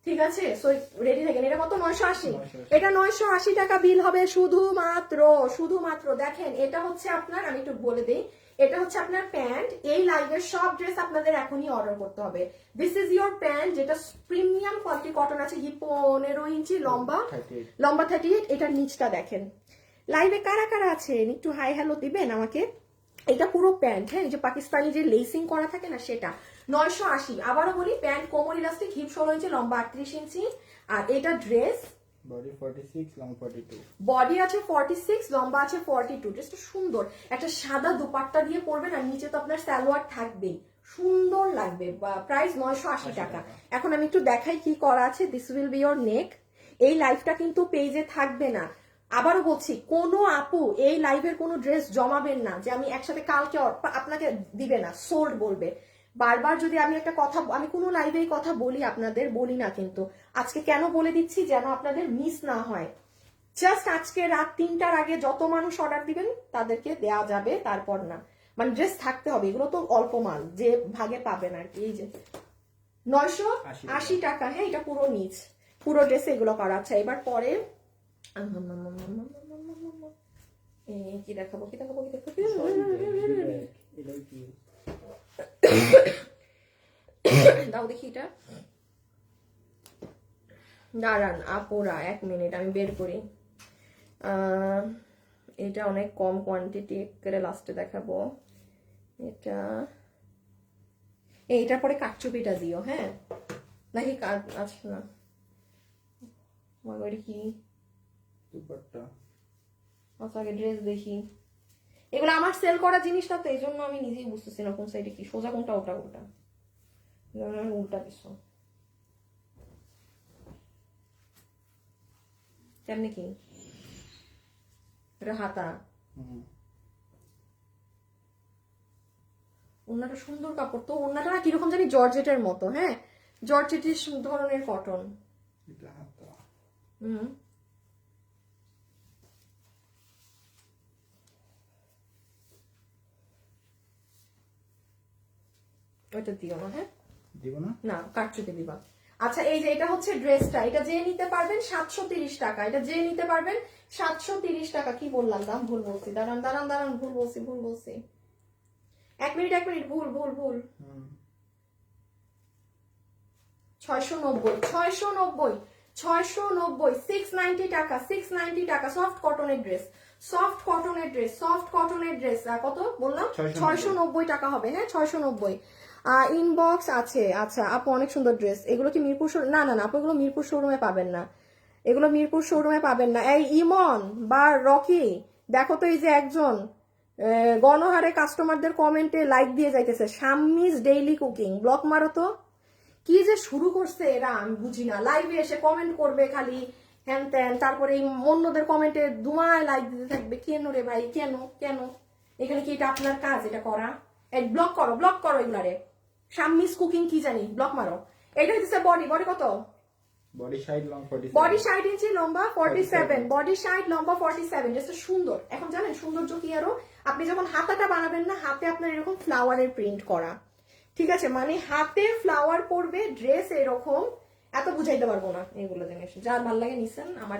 Speaker 1: ঠিক আছে, সো রেডি থাকেন। এটা কত? 980। এটা 980 টাকা বিল হবে শুধুমাত্র। দেখেন, এটা হচ্ছে আপনার, আমি একটু বলে দিই, এটা হচ্ছে আপনার প্যান্ট। এই লাইভের সব ড্রেস আপনাদের এখনই অর্ডার করতে হবে। দিস ইজ ইয়োর প্যান্ট, যেটা প্রিমিয়াম কোয়ালিটি কটন আছে, 15 ইঞ্চি লম্বা, 38। এটার নিচটা দেখেন। লাইভে কারা কারা আছেন একটু হাই হ্যালো দিবেন আমাকে। এটা পুরো প্যান্ট, হ্যাঁ, এই যে পাকিস্তানি যে লেসিং করা থাকে না, সেটা 980। আবারও বলি, প্যান্ট কোমর ইলাস্টিক, হিপ 16 ইঞ্চি, লম্বা 38 ইঞ্চি। আর এটা ড্রেস,
Speaker 2: বডি 46, লং 42।
Speaker 1: বডি আছে 46, লম্বা আছে 42। ড্রেসটা সুন্দর, একটা সাদা দুপাট্টা দিয়ে পরবেন আর নিচে তো আপনার সালোয়ার থাকবেই, সুন্দর লাগবে। প্রাইস 980 টাকা। এখন আমি একটু দেখাই কি করা আছে। দিস উইল বি ইয়োর নেক। এই লাইভটা কিন্তু পেজে থাকবে না। আবারও বলছি, কোনো আপু এই লাইভের কোনো ড্রেস জমাবেন না যে আমি একসাথে কালকে আপনাকে দিবে না, সোল্ড বলবে। বারবার যদি আমি একটা কথা, আমি কোনো লাইভে কথা বলি আপনাদের, বলি না, কিন্তু আজকে কেন বলে দিচ্ছি যেন আপনাদের মিস না হয়। জাস্ট আজকে রাত 3টার আগে যত মানুষ অর্ডার দিবেন তাদেরকে দেয়া যাবে, তারপর না। মানে ড্রেস থাকতে হবে, এগুলো তো অল্প মাল, যে ভাগে পাবেন আর কি। এই যে 980 টাকা। হ্যাঁ, এটা পুরো নিচ, পুরো ড্রেসে এগুলো করা। আচ্ছা, এবার পরে কি দেখাবো, দাও দেখি এটা। দাঁড়ান আপুরা, 1 মিনিট, আমি বের করি। এটা অনেক কম কোয়ান্টিটি করে লাস্টে দেখাবো। এইটার পরে কাটচুপিটা দিও, হ্যাঁ, নাকি আচ্ছা না, কি
Speaker 2: দুপাট্টা।
Speaker 1: আচ্ছা, আগে ড্রেস দেখি। এগুলো আমার সেল করা জিনিস না, তো এই জন্য আমি নিজেই বুঝতেছি না কোন সাইডে কি, সোজা কোনটা, ওটা কোনটা। উল্টা দিস কেমনি কি? এটা হাতা, ওনাটা সুন্দর কাপড় তো, ওনাটা না কিরকম জানি জর্জেটের মতো। হ্যাঁ, জর্জেটের ধরনের কটন। ওইটা দিও না, হ্যাঁ,
Speaker 2: দিব না,
Speaker 1: না কাটচুপি দিবা। আচ্ছা, এই যে এটা হচ্ছে ড্রেসটা, এটা যে নিতে পারবেন 730 টাকা। এটা যে নিতে পারবেন 730 টাকা। কি বললাম দাম? ভুল বলছি, দাঁড়ান, ভুল বলছি। 1 মিনিট, ভুল 690 690 690 টাকা। সফট কটনের ড্রেস, কত বললাম? 690 টাকা হবে। হ্যাঁ, 690। ইনবক্স আছে। আচ্ছা আপু, অনেক সুন্দর ড্রেস। এগুলো কি মিরপুর না আপু, এগুলো মিরপুর শোরুমে পাবেন না, এই ইমন বা রকি, দেখো তো, এই যে একজন গণহারে কাস্টমারদের কমেন্টে লাইক দিয়ে যাইতেছে, শাম্মিজ ডেইলি কুকিং, ব্লক মারো তো। কি যে শুরু করছে এরা, আমি বুঝি না। লাইভে এসে কমেন্ট করবে খালি হ্যান ত্যান, তারপরে এই অন্যদের কমেন্টে ধুমায় লাইক দিতে থাকবে। কেন রে ভাই, কেন? এখানে কি এটা আপনার কাজ এটা করা? ব্লক করো এগুলারে। শাম্মিজ কুকিং কি জানি, ব্লক মারো। এটা হচ্ছে বডি কত?
Speaker 2: Body 60, long 47।
Speaker 1: বডি 60 ইঞ্চি, লম্বা 47। বডি 60, লম্বা 47। জাস্ট সুন্দর। এখন জানেন সৌন্দর্য কি আরো? আপনি যখন হাতাটা বানাবেন না, হাতে আপনার এরকম ফ্লাওয়ারের প্রিন্ট করা, ঠিক আছে, মানে হাতে ফ্লাওয়ার পড়বে, ড্রেস এরকম। এত বুঝাইতে পারবো না এগুলো জিনিস। যার ভালো লাগে নিছেন, আমার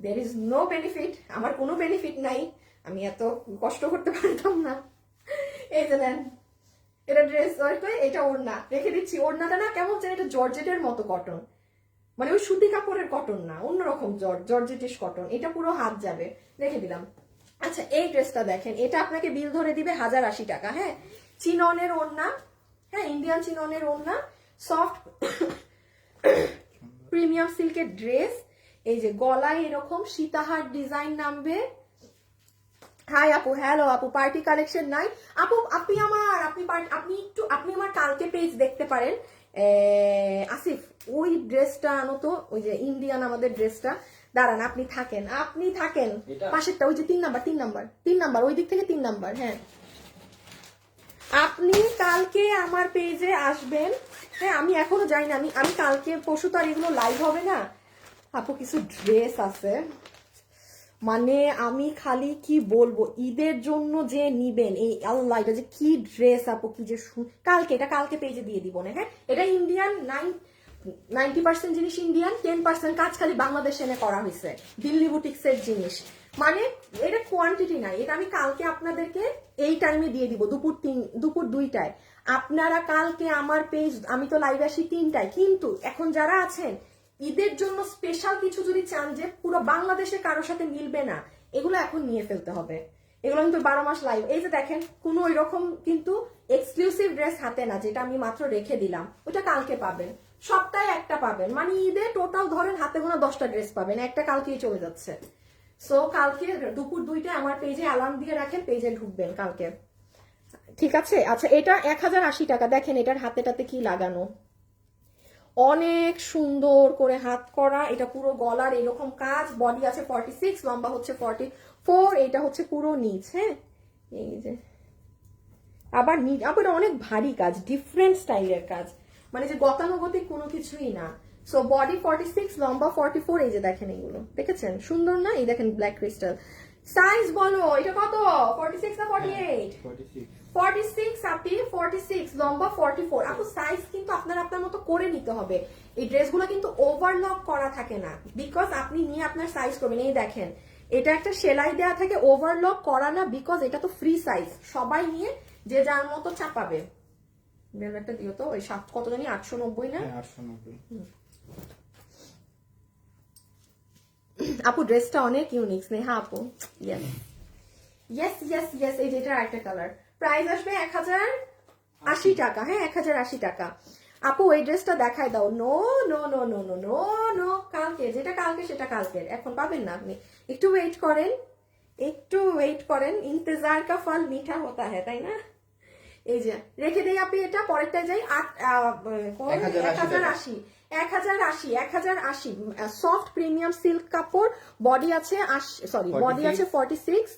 Speaker 1: there is no benefit, আমার কোনো বেনিফিট নাই, আমি এত কষ্ট করতে পারতাম না। এই যে নেন, এটা ড্রেস, এটা ওড়না রেখে দিচ্ছি। ওড়নাটা না কেমন যেন, এটা জর্জেটের মতো কটন, মানে ওই সুতি কাপড়ের কটন না, অন্যরকম জর্জেটিশ কটন। এটা পুরো হাত যাবে, রেখে দিলাম। আচ্ছা, এই ড্রেসটা দেখেন, এটা আপনাকে বিল ধরে দিবে 1080 টাকা। হ্যাঁ, চিননের ওড়না, হ্যাঁ, ইন্ডিয়ান চিননের ওড়না, সফট প্রিমিয়াম সিল্কের ড্রেস। এই যে গলায় এরকম সীতাহার ডিজাইন নামবে। হাই আপু, হ্যালো আপু, পার্টি কালেকশন নাই আপু। আপনি আমার কালকে পেজ দেখতে পারেন। আসিফ, ওই ড্রেসটা আনো তো, ওই যে ইন্ডিয়ান আমাদের ড্রেসটা। দাঁড়ান, আপনি থাকেন পাশেরটা, ওই যে 3 নাম্বার ওই দিক থেকে 3 নাম্বার। হ্যাঁ, আপনি কালকে আমার পেজে আসবেন। হ্যাঁ, আমি এখনো যাই না, আমি কালকে পরশু তো আর এগুলো লাইভ হবে না আপু। কিছু ড্রেস আছে, মানে আমি খালি কি বলবো, ঈদের জন্য যে নিবেন, এই আল্লাহ, এটা যে কি ড্রেস আপু, কি যে কালকে পেজে দিয়ে দিব না। হ্যাঁ, এটা ইন্ডিয়ান 90% জিনিস ইন্ডিয়ান, 10% কাজ খালি বাংলাদেশে এনে করা হয়েছে, দিল্লি বুটিক্সের জিনিস। মানে এটা কোয়ান্টিটি নাই, এটা আমি কালকে আপনাদেরকে এই টাইমে দিয়ে দিব, দুপুর 2টায়। আপনারা কালকে আমার পেজ, আমি তো লাইভ আসি 3টায়, কিন্তু এখন যারা আছেন ঈদের জন্য স্পেশাল কিছু যদি চান যে পুরো বাংলাদেশে কারোর সাথে মিলবে না, এগুলো এখন নিয়ে ফেলতে হবে। এগুলো কিন্তু 12 মাস লাইভ। এই যে দেখেন, কোনো ওই রকম কিন্তু এক্সক্লুসিভ ড্রেস হাতে না, যেটা আমি মাত্র রেখে দিলাম, ওটা কালকে পাবেন। সপ্তাহে একটা পাবেন, মানে ঈদে টোটাল ধরেন হাতে গোনা 10টা ড্রেস পাবেন, একটা কালকেই চলে যাচ্ছে। সো কালকে দুপুর 2টায় আমার পেজে অ্যালার্ম দিয়ে রাখেন, পেজে ঢুকবেন কালকে, ঠিক আছে? আচ্ছা, এটা 1080 টাকা। দেখেন এটার হাতেটাতে কি লাগানো, অনেক সুন্দর করে হাত করা। এটা পুরো গলার এরকম কাজ, বডি আছে 46, লম্বা হচ্ছে 44, এটা হচ্ছে পুরো নিচ। হ্যাঁ, এই যে আবার এটা অনেক ভারী কাজ, ডিফারেন্ট স্টাইলের কাজ, মানে যে গতানুগতিক কোনো কিছুই না। সো বডি 46, লম্বা 44, এই যে দেখেন এগুলো, দেখেছেন সুন্দর না? এই দেখেন ব্ল্যাক ক্রিস্টাল। সাইজ বলো, এটা কত? 46 না 48? 46 আপনি, 46, লম্বা 44। আপু সাইজ কিন্তু আপনার মতো করে নিতে হবে। এই ড্রেসগুলো কিন্তু ওভারলক করা থাকে না, বিকজ আপনি নিয়ে আপনার সাইজ করবেন। এই দেখেন, এটা একটা সেলাই দেওয়া থাকে, ওভারলক করা না, বিকজ এটা তো ফ্রি সাইজ, সবাই নিয়ে যে যার মতো চাপাবে। বেলভেটটা দিও তো, ওই কত জানি 890 না?
Speaker 2: 890।
Speaker 1: আপু ড্রেসটা অনেক ইউনিক, স্নেহা আপু। ইয়েস, এই যেটা একটা কালার। প্রাইস আসবে 1080 টাকা। হ্যাঁ, 1080 টাকা। আপু এই ড্রেসটা দেখাই দাও। No no no no no no no, কালকে, যেটা কালকে সেটা কালকের, এখন পাবেন না আপনি। একটু ওয়েট করেন, ইন্তজার কা ফল মিঠা হতা হ্যাঁ, তাই না? এই যে রেখে দেই আপনি, এটা পরেরটা যাই। 1080 সফট প্রিমিয়াম সিল্ক কাপড়, বডি আছে 46,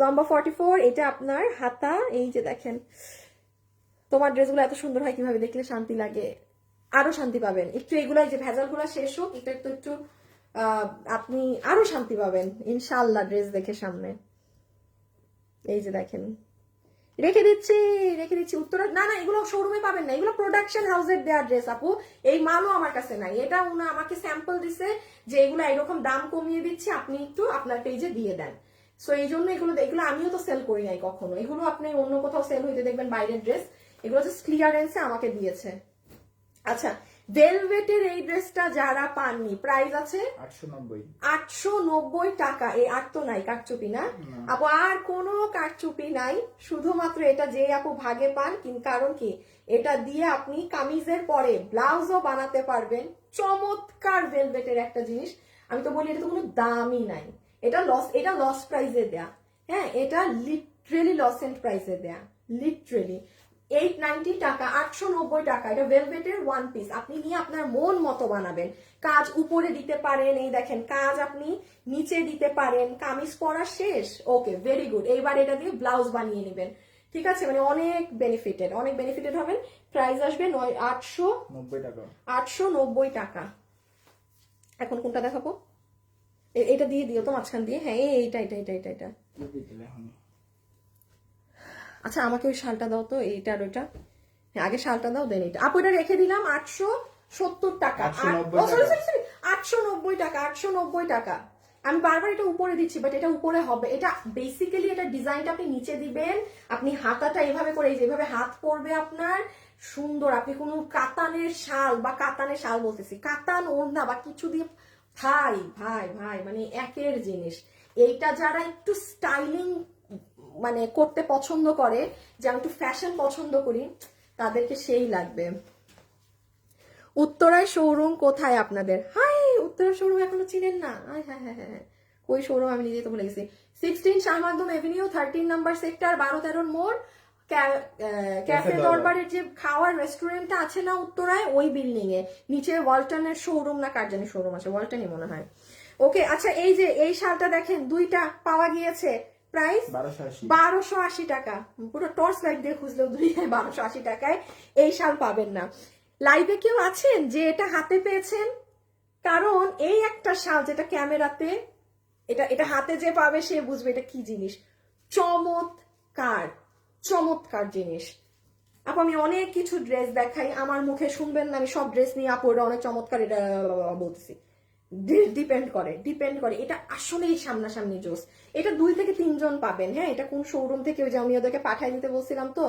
Speaker 1: লম্বা 44, এটা আপনার হাতা। এই যে দেখেন, তোমার ড্রেসগুলো এত সুন্দর হয়, কিভাবে দেখলে শান্তি লাগে, আরো শান্তি পাবেন। একটু এগুলা, যে ভেজালগুলা শেষ হোক, একটু আপনি আরো শান্তি পাবেন ইনশাআল্লাহ ড্রেস দেখে সামনে। এই যে দেখেন, রেখে দিচ্ছি উত্তরা। না, এগুলো শোরুমে পাবেন না, এগুলো প্রোডাকশন হাউসের দেওয়া ড্রেস আপু। এই মালও আমার কাছে নাই, এটা উনি আমাকে স্যাম্পল দিছে যে এগুলো এরকম দাম কমিয়ে দিচ্ছি, আপনি একটু আপনার পেজে দিয়ে দেন। সো এই জন্য এগুলো আমিও তো সেল করি নাই কখনো, এগুলো আপনি অন্য কোথাও সেল হইতে দেখবেন বাইরের ড্রেস, এগুলো জাস্ট ক্লিয়ারেন্সে আমাকে দিয়েছে। আচ্ছা, ভেলভেটের এই ড্রেসটা যারা পাননি, প্রাইস আছে 890 টাকা। এই আর তো নাই কারচুপি না আপু, আর কোনো কারচুপি নাই, শুধুমাত্র এটা যে আপু ভাগে পান। কারণ কি, এটা দিয়ে আপনি কামিজের পরে ব্লাউজও বানাতে পারবেন। চমৎকার ভেলভেটের একটা জিনিস, আমি তো বলি এটা তো কোনো দামই নাই, এটা লস প্রাইসে দেয়া। হ্যাঁ, এটা লিটারেলি লস এন্ড প্রাইসে দেয়া, লিটারেলি। 890 টাকা, 890 টাকা। এটা ভেলভেটের ওয়ান পিস, আপনি নিয়ে আপনার মন মতো বানাবেন। কাজ উপরে দিতে পারেন, এই দেখেন কাজ আপনি নিচে দিতে পারেন। কামিজ পরা শেষ, ওকে, ভেরি গুড। এইবার এটা দিয়ে ব্লাউজ বানিয়ে নেবেন, ঠিক আছে? মানে অনেক বেনিফিটেড হবেন। প্রাইস আসবে 890 টাকা। এখন কোনটা দেখাবো? এটা দিয়ে দিও তো মাঝখান দিয়ে। হ্যাঁ, এইটা। আচ্ছা, আমাকে ওই শালটা দাও তো, এইটা আর ওইটা। হ্যাঁ, আগে শালটা দাও, দেন এটা। আপু এটা রেখে দিলাম 870 টাকা। 890 টাকা, 890 টাকা। আমি বারবার এটা উপরে দিচ্ছি, বাট এটা উপরে হবে। এটা বেসিক্যালি, এটা ডিজাইনটা আপনি নিচে দিবেন, আপনি হাতাটা এভাবে করে, যেভাবে হাত পড়বে আপনার সুন্দর, আপনি কোনো কাতানের শাল বলতেছি, কাতান ওড়না বা কিছু দিয়ে, ভাই, মানে একের জিনিস। এইটা যারা একটু স্টাইলিং মানে করতে পছন্দ করে, যে আমি একটু ফ্যাশন পছন্দ করি, তাদেরকে সেই লাগবে। উত্তরায় শোরুম কোথায় আপনাদের? হাই, উত্তরার শোরুম এখনো চিনেন না? হ্যাঁ হ্যাঁ হ্যাঁ, ওই শোরুম আমি নিজে তো ভুলে গেছি। 16 শাহমাকদুম এভিনিউ, 13 নাম্বার সেক্টর, 12-13 মোড়, ক্যাফে দরবারের যে খাওয়ার রেস্টুরেন্টটা আছে না উত্তরায়, ওই বিল্ডিং এ নিচে ওয়ালটনের শোরুম না কার জানি শোরুম আছে, ওয়ালটনই মনে হয়। ওকে, আচ্ছা এই যে এই শালটা দেখেন, দুইটা পাওয়া গিয়েছে, প্রাইস 1280 টাকা। পুরো টর্চ লাইট দিয়ে খুঁজলেও 1280 টাকায় এই শাল পাবেন না। লাইভে কেউ আছেন যে এটা হাতে পেয়েছেন? কারণ এই একটা শাল যেটা ক্যামেরাতে, এটা হাতে যে পাবে সে বুঝবে এটা কি জিনিস। চমৎকার চমৎকার জিনিস। আপু আমি অনেক কিছু ড্রেস দেখাই, আমার মুখে শুনবেন না আমি সব ড্রেস নিয়ে আপু এটা অনেক চমৎকার এটা বলতেছি। ডিপেন্ড করে এটা আসলেই সামনাসামনি জোস। এটা 2 থেকে 3 জন পাবেন। হ্যাঁ, এটা কোন শোরুম থেকে, ওই যে আমি ওদেরকে পাঠাই দিতে বলছিলাম তো,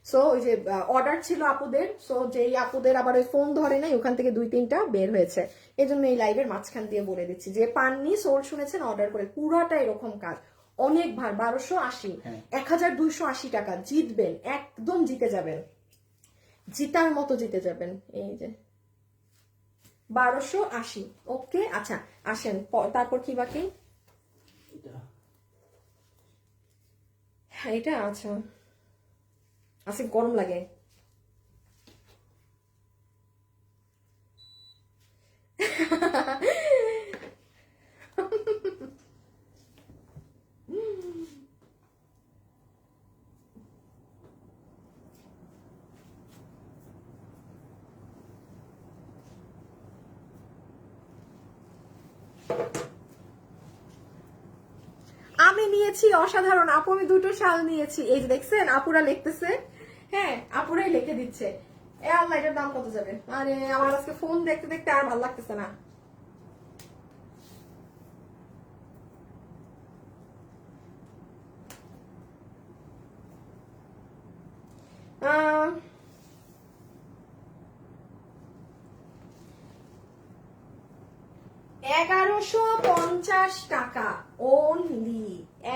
Speaker 1: সো ওই যে অর্ডার ছিল আপুদের, সো যেই আপুদের আবার ওই ফোন ধরে নাই ওখান থেকে 2-3টা বের হয়েছে। এই জন্য এই লাইভের মাঝখান দিয়ে বলে দিচ্ছি, যে পাননি সোল শুনেছেন অর্ডার করে, পুরাটা এরকম কাজ। অনেক ভার, 1280, 1280 টাকা। জিতবেন, একদম জিতে যাবেন, জিতার মতো জিতে যাবেন। এই যে 1280। ওকে, আচ্ছা আসেন তারপর কি বাকি? হ্যাঁ এটা আচ্ছা, আজকে গরম লাগে। আমি নিয়েছি অসাধারণ আপু, আমি 2টো শাল নিয়েছি। এই যে দেখছেন আপুরা লিখতেছে, হ্যাঁ আপুরাই লিখে দিচ্ছে। এ আল্লাহ, এটার দাম কত যাবে? আরে আমার আজকে ফোন দেখতে দেখতে আর ভালো লাগতেছে না। আহ 1150 টাকা only,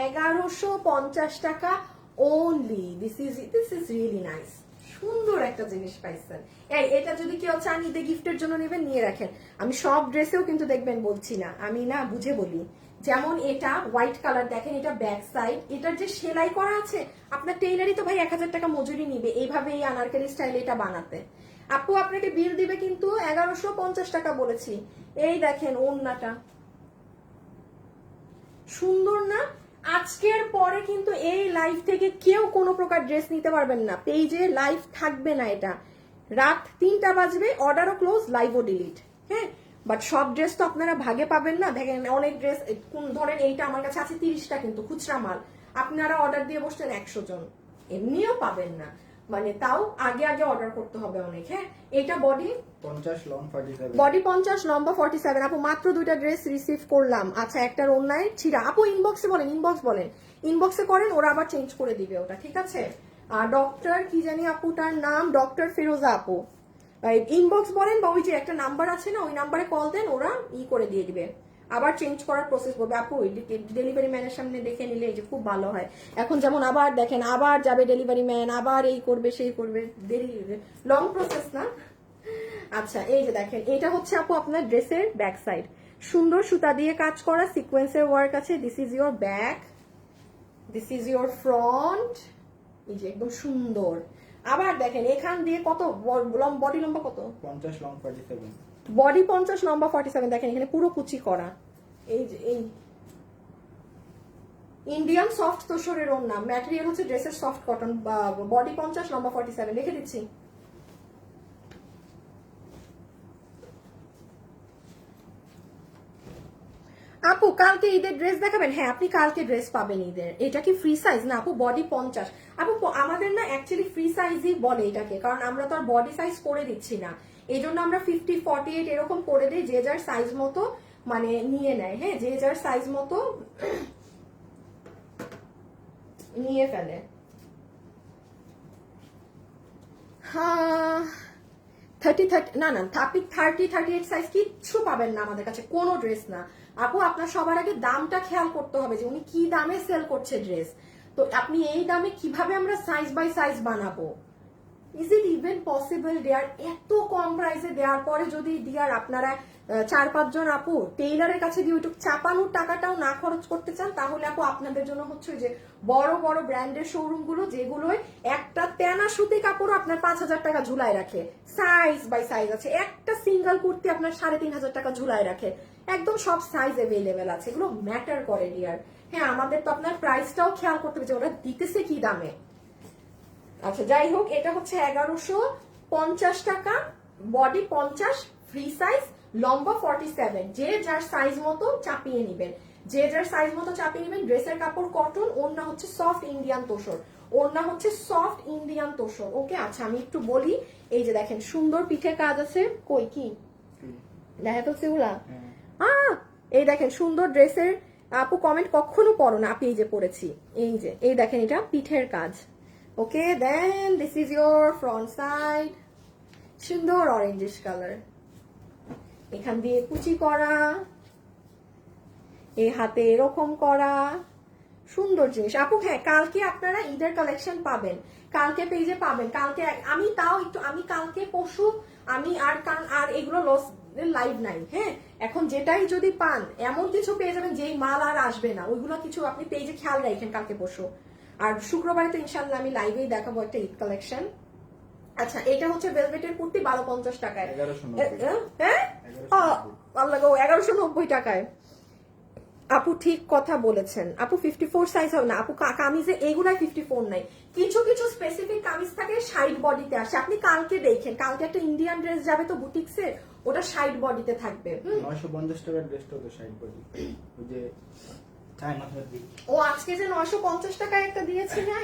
Speaker 1: 1150 টাকা only। This is really nice. সুন্দর একটা জিনিস পাইছেন। এই এটা যদি কেউ চান ঈদে গিফটের জন্য নেবেন, নিয়ে রাখেন। আমি সব ড্রেসেও কিন্তু দেখবেন বলছি না, আমি না বুঝে বলি। যেমন এটা হোয়াইট কালার, দেখেন এটা ব্যাক সাইড, এটার যে সেলাই করা আছে, আপনার টেইলারই তো ভাই 1000 টাকা মজুরি নিবে এইভাবে এই আনারকলি স্টাইলে এটা বানাতে। আপু আপনাকে বিল দিবে কিন্তু 1150 টাকা বলেছি। এই দেখেন ওড়নাটা সুন্দর না? আজকের পরে কিন্তু এই লাইভ থেকে কেউ কোনো প্রকার ড্রেস নিতে পারবেন না, পেজে লাইভ থাকবে না। এটা রাত 3টা বাজবে, অর্ডারও ক্লোজ, লাইভও ডিলিট। হ্যাঁ, বাট সব ড্রেস তো আপনারা ভাগে পাবেন না। দেখেন অনেক ড্রেস, কোন ধরেন এইটা আমার কাছে আছে 30টা, কিন্তু খুচরা মাল। আপনারা অর্ডার দিয়ে বসছেন 100 জন, এমনিও পাবেন না, মানে তাও আগে আগে অর্ডার করতে হবে অনেক। হ্যাঁ, এটা বডি
Speaker 2: 50 লং 47,
Speaker 1: বডি 50 লম্বা 47। আপু মাত্র 2টা ড্রেস রিসিভ করলাম। আচ্ছা একটার অন্যায় ছিড়া। আপু ইনবক্সে বলেন, ইনবক্সে করেন, ওরা আবার চেঞ্জ করে দিবে ওটা, ঠিক আছে? আর ডক্টর কি জানি আপুটার নাম, ডক্টর ফিরোজা আপু। ইনবক্স বলেন, বা ওই যে একটা নাম্বার আছে না, ওই নাম্বারে কল দেন, ওরা করে দিয়ে দিবে, আবার চেঞ্জ করার প্রসেস বলবে। আপু ডেলিভারি ম্যানের সামনে দেখে নিলে এই যে খুব ভালো হয়। এখন যেমন আবার দেখেন, আবার যাবে ডেলিভারি ম্যান, আবার এই করবে সেই করবে, দেরি, লং প্রসেস না। আচ্ছা এই যে দেখেন, এটা হচ্ছে আপু আপনার ড্রেসের ব্যাক সাইড, সুন্দর সুতা দিয়ে কাজ করা, সিকোয়েন্সের ওয়ার্ক আছে। This is your back, this is your front, এই যে একদম সুন্দর। আবার দেখেন এখান দিয়ে কত বডি লম্বা, কত
Speaker 2: 50 লং 47,
Speaker 1: বডি 50 লম্বা 47। দেখেন এখানে পুরো কুচি করা, এই যে এই ইন্ডিয়ান সফট তোষরের ওড়না, ম্যাটেরিয়াল হচ্ছে ড্রেসের সফট কটন, বডি 50 লম্বা 47, লিখে দিচ্ছি। আপু কালকে ঈদের ড্রেস দেখাবেন? হ্যাঁ আপনি কালকে ড্রেস পাবেন ঈদের। এটা কি ফ্রি সাইজ না আপু? বডি 50। আপু আমাদের না অ্যাকচুয়ালি ফ্রি সাইজই বলে এটাকে, কারণ আমরা তো আর বডি সাইজ করে দিচ্ছি না, এই জন্য আমরা 50, 48 এরকম করে দিই, যে যার সাইজ মতো মানে নিয়ে নেয়। হ্যাঁ, যে যার সাইজ মতো নিয়ে ফেলে। হ্যাঁ 30 না 38 সাইজ কিচ্ছু পাবেন না আমাদের কাছে, কোনো ড্রেস না। আপু আপনার সবার আগে দামটা খেয়াল করতে হবে, যে উনি কি দামে সেল করছে ড্রেস, তো আপনি এই দামে কিভাবে আমরা সাইজ বাই সাইজ বানাবো। Is it even possible dear? এত কম প্রাইসে দেওয়ার পরে যদি ডিয়ার আপনারা 4-5 জন আপু টেইলারের কাছে দিয়ে ওইটুকু চাপানোর টাকাটাও না খরচ করতে চান, তাহলে আপু আপনাদের জন্য হচ্ছে যে বড় বড় ব্র্যান্ডের শোরুম গুলো, যেগুলোয় একটা তেনা সুতি কাপড় আপনার 5,000 টাকা ঝুলায় রাখে, সাইজ বাই সাইজ আছে, একটা সিঙ্গেল কুর্তি আপনার 3,500 টাকা ঝুলায় রাখে, একদম সব সাইজ অ্যাভেলেবেল আছে। এগুলো ম্যাটার করে ডিয়ার। হ্যাঁ, আমাদের তো আপনার প্রাইসটাও খেয়াল করতে হবে যে ওরা দিতেছে কি দামে। আচ্ছা, যাই হোক, এটা হচ্ছে 1150 টাকা, বডি 50, ফ্রি সাইজ, লম্বা 47। যে যার সাইজ মতো চাপিয়ে নিবেন, যে যার সাইজ মতো চাপিয়ে নিবেন। ড্রেসের কাপড় কটন, ওড়না হচ্ছে সফট ইন্ডিয়ান তোসর, ওড়না হচ্ছে সফট ইন্ডিয়ান তোসর। ওকে, আচ্ছা আমি একটু বলি, এই যে দেখেন সুন্দর পিঠে কাজ আছে, কই কি দেখা তো সেগুলা, এই দেখেন সুন্দর ড্রেসের। আপু কমেন্ট কখনো পড়ো না, আপনি এই যে পড়েছি, এই যে এই দেখেন এটা পিঠের কাজ। Okay, then this is your front side, সুন্দর অরেঞ্জিশ কালার, এখান দিয়ে কুচি করা, এই হাতে এরকম করা, সুন্দর জিনিস আপু। হ্যাঁ, কালকে আপনারা ঈদের কালেকশন পাবেন, কালকে পেজে পাবেন। কালকে আমি তাও একটু, আমি কালকে পরশু আমি আর এগুলো লস লাইভ নাই। হ্যাঁ, এখন যেটাই যদি পান এমন কিছু পেয়ে যাবেন যেই মাল আর আসবে না, ওইগুলো কিছু আপনি পেজে খেয়াল রাখেন কালকে পরশু। আর শুক্রবারে তো ইনশাল্লাহ আমি লাইভেই দেখাবো একটা ঈদ কালেকশন। আচ্ছা, এটা হচ্ছে ভেলভেটের কুর্তি 1250 টাকায়। হ্যাঁ, আল্লাহ গো, 1190 টাকায়। আপু ঠিক কথা বলেছেন আপু, 54 সাইজ হবে না আপু, কামিজে এগুলাই 54 নাই, কিছু কিছু স্পেসিফিক কামিজ থাকে 60 বডিতে আসে। আপনি কালকে দেখেন, কালকে একটা ইন্ডিয়ান ড্রেস যাবে তো বুটিক্সে, ওটা 60 বডিতে থাকবে।
Speaker 2: 950 টাকার ড্রেসটা তো 60 বডি, ওই যে
Speaker 1: ও আজকে যে 950 টাকায় একটা দিয়েছি না,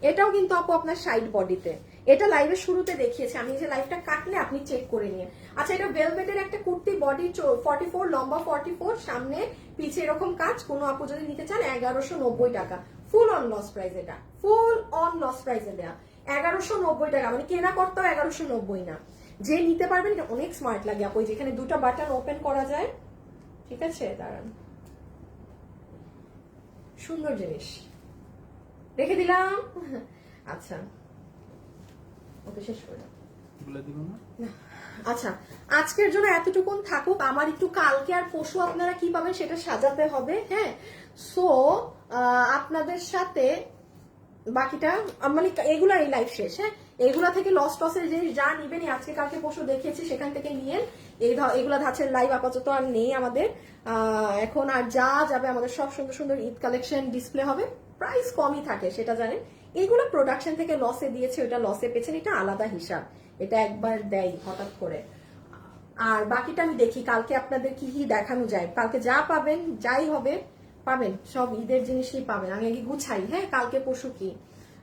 Speaker 1: এটাও কিন্তু আপু আপনার 60 বডিতে। এটা লাইভের শুরুতে দেখিয়েছি আমি, যে লাইভটা কাটলে আপনি চেক করে নিন। আচ্ছা, এটা ভেলভেটের একটা কুর্তি, বডি 44, লম্বা 44, সামনে পিছে এরকম কাজ। কোনো আপু যদি নিতে চান 1190 টাকা, ফুল অন লস প্রাইস, এটা ফুল অন লস প্রাইসে দেয়া 1190 টাকা, মানে কেনা করতেও 1190 না। যে নিতে পারবেন, এটা অনেক স্মার্ট লাগে আপু, যেখানে দুটো বাটন ওপেন করা যায়। ঠিক আছে, দাঁড়ান, সুন্দর জিনিস রেখে দিলাম। আচ্ছা, ওকে শেষ করে
Speaker 2: বলে দিব না।
Speaker 1: আচ্ছা, আজকের জন্য এতটুকুন থাকুক। আমার একটু কালকে আর পরশু আপনারা কি পাবেন সেটা সাজাতে হবে। হ্যাঁ, সো আপনাদের সাথে বাকিটা মানে এগুলা এই লাইফ শেষ। হ্যাঁ, এগুলা থেকে লস টসের জিনিস যা নিবেন, আজকে কালকে পরশু দেখিয়েছি সেখান থেকে নিয়ে, এগুলা ধাঁচের লাইভ আপাতত আর নেই আমাদের। এখন আর যা যাবে আমাদের সব সুন্দর সুন্দর ঈদ কালেকশন ডিসপ্লে হবে, প্রাইস কমই থাকে সেটা জানেন। এইগুলো প্রোডাকশন থেকে লসে দিয়েছে, ওটা লসে পেয়েছেন, এটা আলাদা হিসাব, এটা একবার দেয় হঠাৎ করে। আর বাকিটা আমি দেখি কালকে আপনাদের কি কি দেখানো যায়। কালকে যা পাবেন, যাই হবে পাবেন, সব ঈদের জিনিসই পাবেন। আমি আগে গুছাই। হ্যাঁ, কালকে পরশু কি,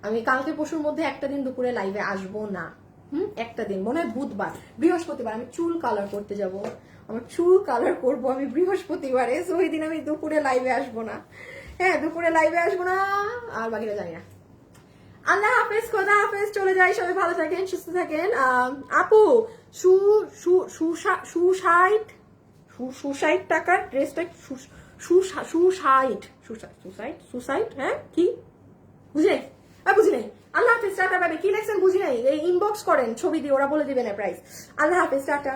Speaker 1: আমি কালকে পরশুর মধ্যে একটা দিন দুপুরে লাইভে আসবো না। একটা দিন, মনে হয় বুধবার, বৃহস্পতিবার আমি চুল কালার করতে যাব, আমার চুল কালার করব আমি বৃহস্পতিবারে, সো ওই দিন আমি দুপুরে লাইভে আসবো না। হ্যাঁ, দুপুরে লাইভে আসবো না, আর বাকিটা জানি না। আল্লাহ হাফেজ, খোদা হাফেজ, চলে যাই, সবাই ভালো থাকেন, সুস্থ থাকেন। আপু সুসাইড টাকার ড্রেসটা, সুসাইড, হ্যাঁ কি বুঝি নাই, বুঝি নাই। আল্লাহ হাফেজ, টাটা, পাবে কি লেখছেন বুঝি নাই, এই ইনবক্স করেন ছবি দিয়ে, ওরা বলে দিবেন প্রাইস। আল্লাহ হাফেজ, টাটা।